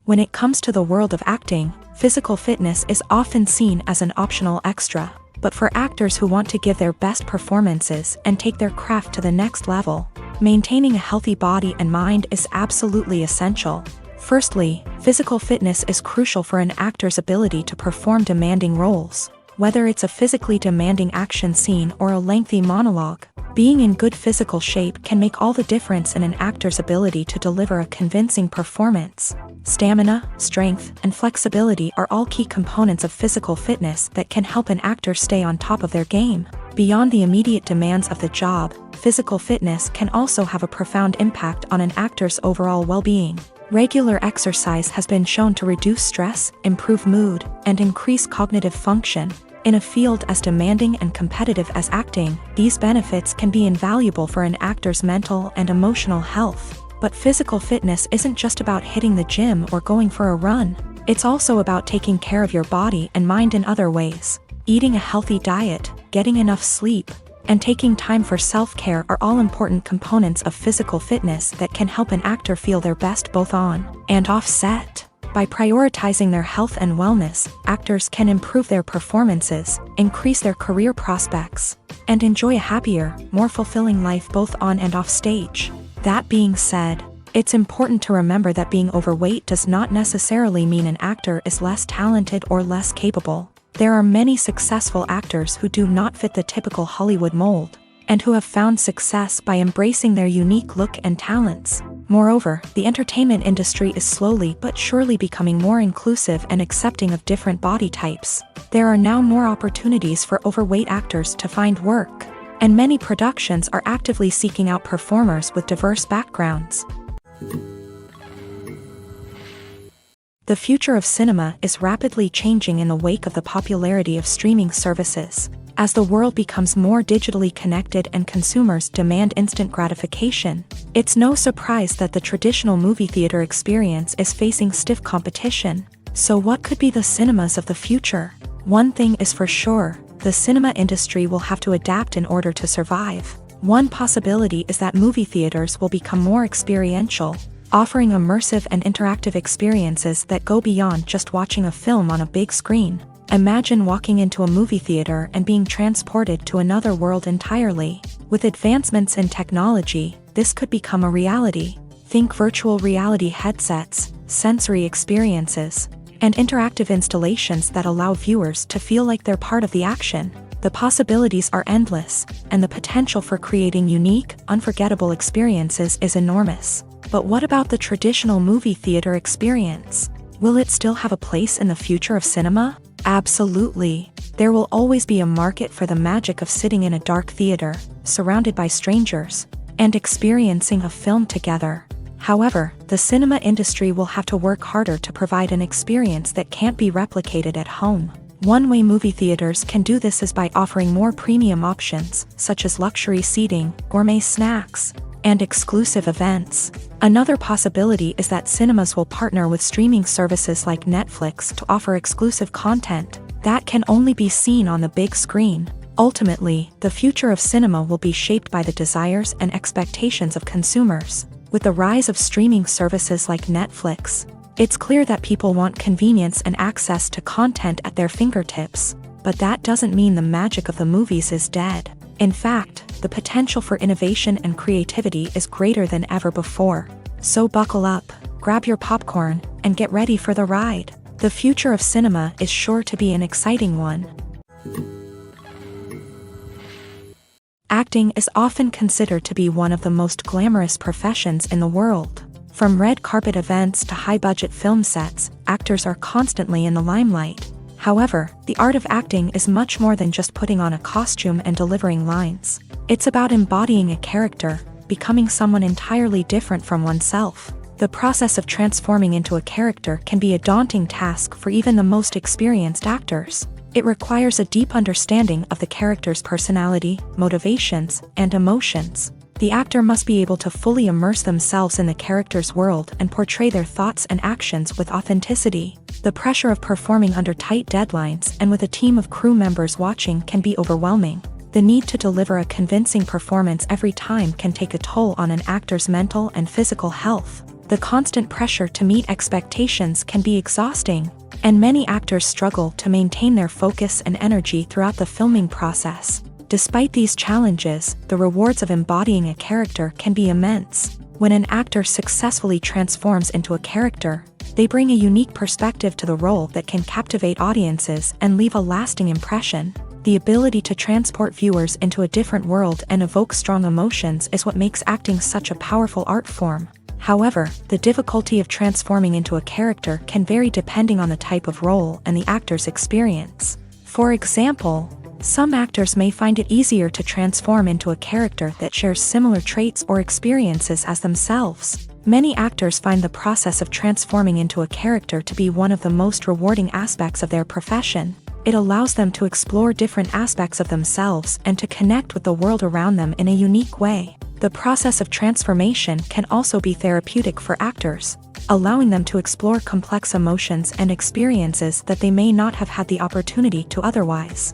When it comes to the world of acting, physical fitness is often seen as an optional extra. But for actors who want to give their best performances and take their craft to the next level, maintaining a healthy body and mind is absolutely essential. Firstly, physical fitness is crucial for an actor's ability to perform demanding roles. Whether it's a physically demanding action scene or a lengthy monologue, being in good physical shape can make all the difference in an actor's ability to deliver a convincing performance. Stamina, strength, and flexibility are all key components of physical fitness that can help an actor stay on top of their game. Beyond the immediate demands of the job, physical fitness can also have a profound impact on an actor's overall well-being. Regular exercise has been shown to reduce stress, improve mood, and increase cognitive function. In a field as demanding and competitive as acting, these benefits can be invaluable for an actor's mental and emotional health. But physical fitness isn't just about hitting the gym or going for a run. It's also about taking care of your body and mind in other ways. Eating a healthy diet, getting enough sleep, and taking time for self-care are all important components of physical fitness that can help an actor feel their best both on and off set. By prioritizing their health and wellness, actors can improve their performances, increase their career prospects, and enjoy a happier, more fulfilling life both on and off stage. That being said, it's important to remember that being overweight does not necessarily mean an actor is less talented or less capable. There are many successful actors who do not fit the typical Hollywood mold, and who have found success by embracing their unique look and talents. Moreover, the entertainment industry is slowly but surely becoming more inclusive and accepting of different body types. There are now more opportunities for overweight actors to find work, and many productions are actively seeking out performers with diverse backgrounds. The future of cinema is rapidly changing in the wake of the popularity of streaming services. As the world becomes more digitally connected and consumers demand instant gratification, it's no surprise that the traditional movie theater experience is facing stiff competition. So what could be the cinemas of the future? One thing is for sure, the cinema industry will have to adapt in order to survive. One possibility is that movie theaters will become more experiential, offering immersive and interactive experiences that go beyond just watching a film on a big screen. Imagine walking into a movie theater and being transported to another world entirely. With advancements in technology, this could become a reality. Think virtual reality headsets, sensory experiences, and interactive installations that allow viewers to feel like they're part of the action. The possibilities are endless, and the potential for creating unique, unforgettable experiences is enormous. But what about the traditional movie theater experience? Will it still have a place in the future of cinema? Absolutely. There will always be a market for the magic of sitting in a dark theater, surrounded by strangers, and experiencing a film together. However, the cinema industry will have to work harder to provide an experience that can't be replicated at home. One way movie theaters can do this is by offering more premium options, such as luxury seating, gourmet snacks, and exclusive events. Another possibility is that cinemas will partner with streaming services like Netflix to offer exclusive content that can only be seen on the big screen. Ultimately, the future of cinema will be shaped by the desires and expectations of consumers. With the rise of streaming services like Netflix, it's clear that people want convenience and access to content at their fingertips. But that doesn't mean the magic of the movies is dead. In fact, the potential for innovation and creativity is greater than ever before. So buckle up, grab your popcorn, and get ready for the ride. The future of cinema is sure to be an exciting one. Acting is often considered to be one of the most glamorous professions in the world. From red carpet events to high-budget film sets, actors are constantly in the limelight. However, the art of acting is much more than just putting on a costume and delivering lines. It's about embodying a character, becoming someone entirely different from oneself. The process of transforming into a character can be a daunting task for even the most experienced actors. It requires a deep understanding of the character's personality, motivations, and emotions. The actor must be able to fully immerse themselves in the character's world and portray their thoughts and actions with authenticity. The pressure of performing under tight deadlines and with a team of crew members watching can be overwhelming. The need to deliver a convincing performance every time can take a toll on an actor's mental and physical health. The constant pressure to meet expectations can be exhausting, and many actors struggle to maintain their focus and energy throughout the filming process. Despite these challenges, the rewards of embodying a character can be immense. When an actor successfully transforms into a character, they bring a unique perspective to the role that can captivate audiences and leave a lasting impression. The ability to transport viewers into a different world and evoke strong emotions is what makes acting such a powerful art form. However, the difficulty of transforming into a character can vary depending on the type of role and the actor's experience. For example, some actors may find it easier to transform into a character that shares similar traits or experiences as themselves. Many actors find the process of transforming into a character to be one of the most rewarding aspects of their profession. It allows them to explore different aspects of themselves and to connect with the world around them in a unique way. The process of transformation can also be therapeutic for actors, allowing them to explore complex emotions and experiences that they may not have had the opportunity to otherwise.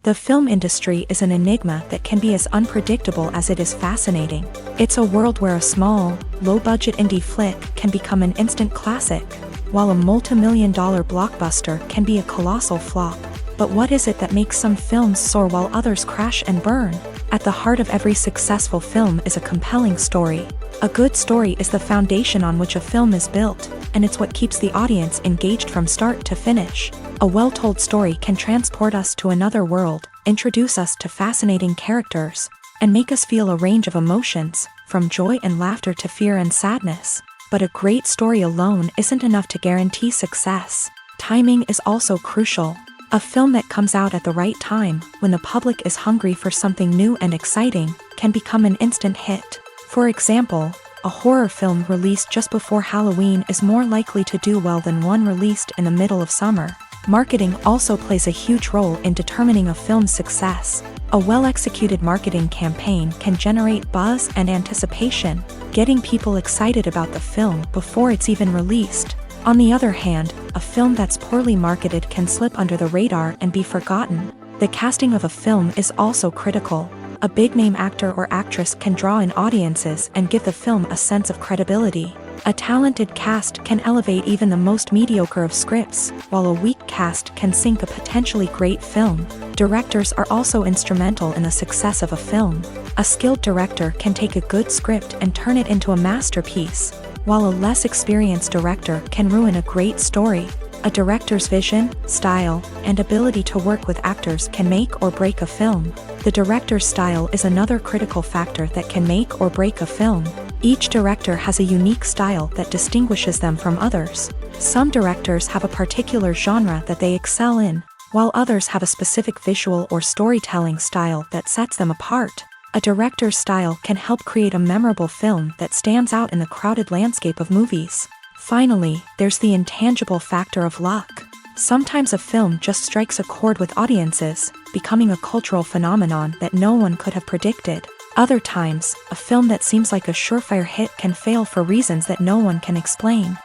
The film industry is an enigma that can be as unpredictable as it is fascinating. It's a world where a small, low-budget indie flick can become an instant classic, while a multi-million-dollar blockbuster can be a colossal flop. But what is it that makes some films soar while others crash and burn? At the heart of every successful film is a compelling story. A good story is the foundation on which a film is built, and it's what keeps the audience engaged from start to finish. A well-told story can transport us to another world, introduce us to fascinating characters, and make us feel a range of emotions, from joy and laughter to fear and sadness. But a great story alone isn't enough to guarantee success. Timing is also crucial. A film that comes out at the right time, when the public is hungry for something new and exciting, can become an instant hit. For example, a horror film released just before Halloween is more likely to do well than one released in the middle of summer. Marketing also plays a huge role in determining a film's success. A well-executed marketing campaign can generate buzz and anticipation, getting people excited about the film before it's even released. On the other hand, a film that's poorly marketed can slip under the radar and be forgotten. The casting of a film is also critical. A big-name actor or actress can draw in audiences and give the film a sense of credibility. A talented cast can elevate even the most mediocre of scripts, while a weak cast can sink a potentially great film. Directors are also instrumental in the success of a film. A skilled director can take a good script and turn it into a masterpiece, while a less experienced director can ruin a great story. A director's vision, style, and ability to work with actors can make or break a film. The director's style is another critical factor that can make or break a film. Each director has a unique style that distinguishes them from others. Some directors have a particular genre that they excel in, while others have a specific visual or storytelling style that sets them apart. A director's style can help create a memorable film that stands out in the crowded landscape of movies. Finally, there's the intangible factor of luck. Sometimes a film just strikes a chord with audiences, becoming a cultural phenomenon that no one could have predicted. Other times, a film that seems like a surefire hit can fail for reasons that no one can explain.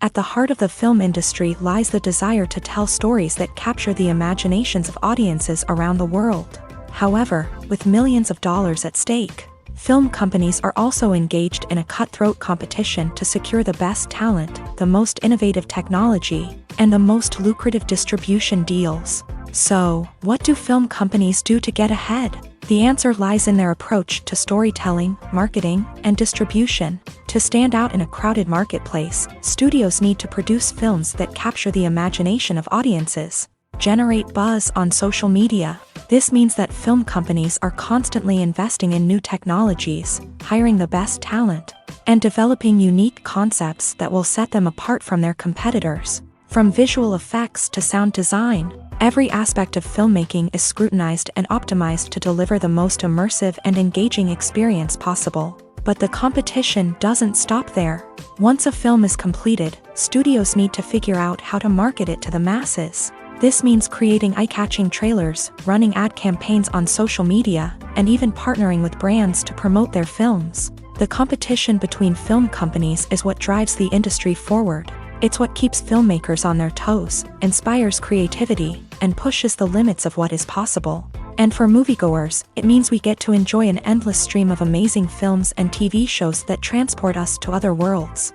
At the heart of the film industry lies the desire to tell stories that capture the imaginations of audiences around the world. However, with millions of dollars at stake, film companies are also engaged in a cutthroat competition to secure the best talent, the most innovative technology, and the most lucrative distribution deals. So, what do film companies do to get ahead? The answer lies in their approach to storytelling, marketing, and distribution. To stand out in a crowded marketplace, studios need to produce films that capture the imagination of audiences, generate buzz on social media. This means that film companies are constantly investing in new technologies, hiring the best talent, and developing unique concepts that will set them apart from their competitors. From visual effects to sound design, every aspect of filmmaking is scrutinized and optimized to deliver the most immersive and engaging experience possible. But the competition doesn't stop there. Once a film is completed, studios need to figure out how to market it to the masses. This means creating eye-catching trailers, running ad campaigns on social media, and even partnering with brands to promote their films. The competition between film companies is what drives the industry forward. It's what keeps filmmakers on their toes, inspires creativity, and pushes the limits of what is possible. And for moviegoers, it means we get to enjoy an endless stream of amazing films and TV shows that transport us to other worlds.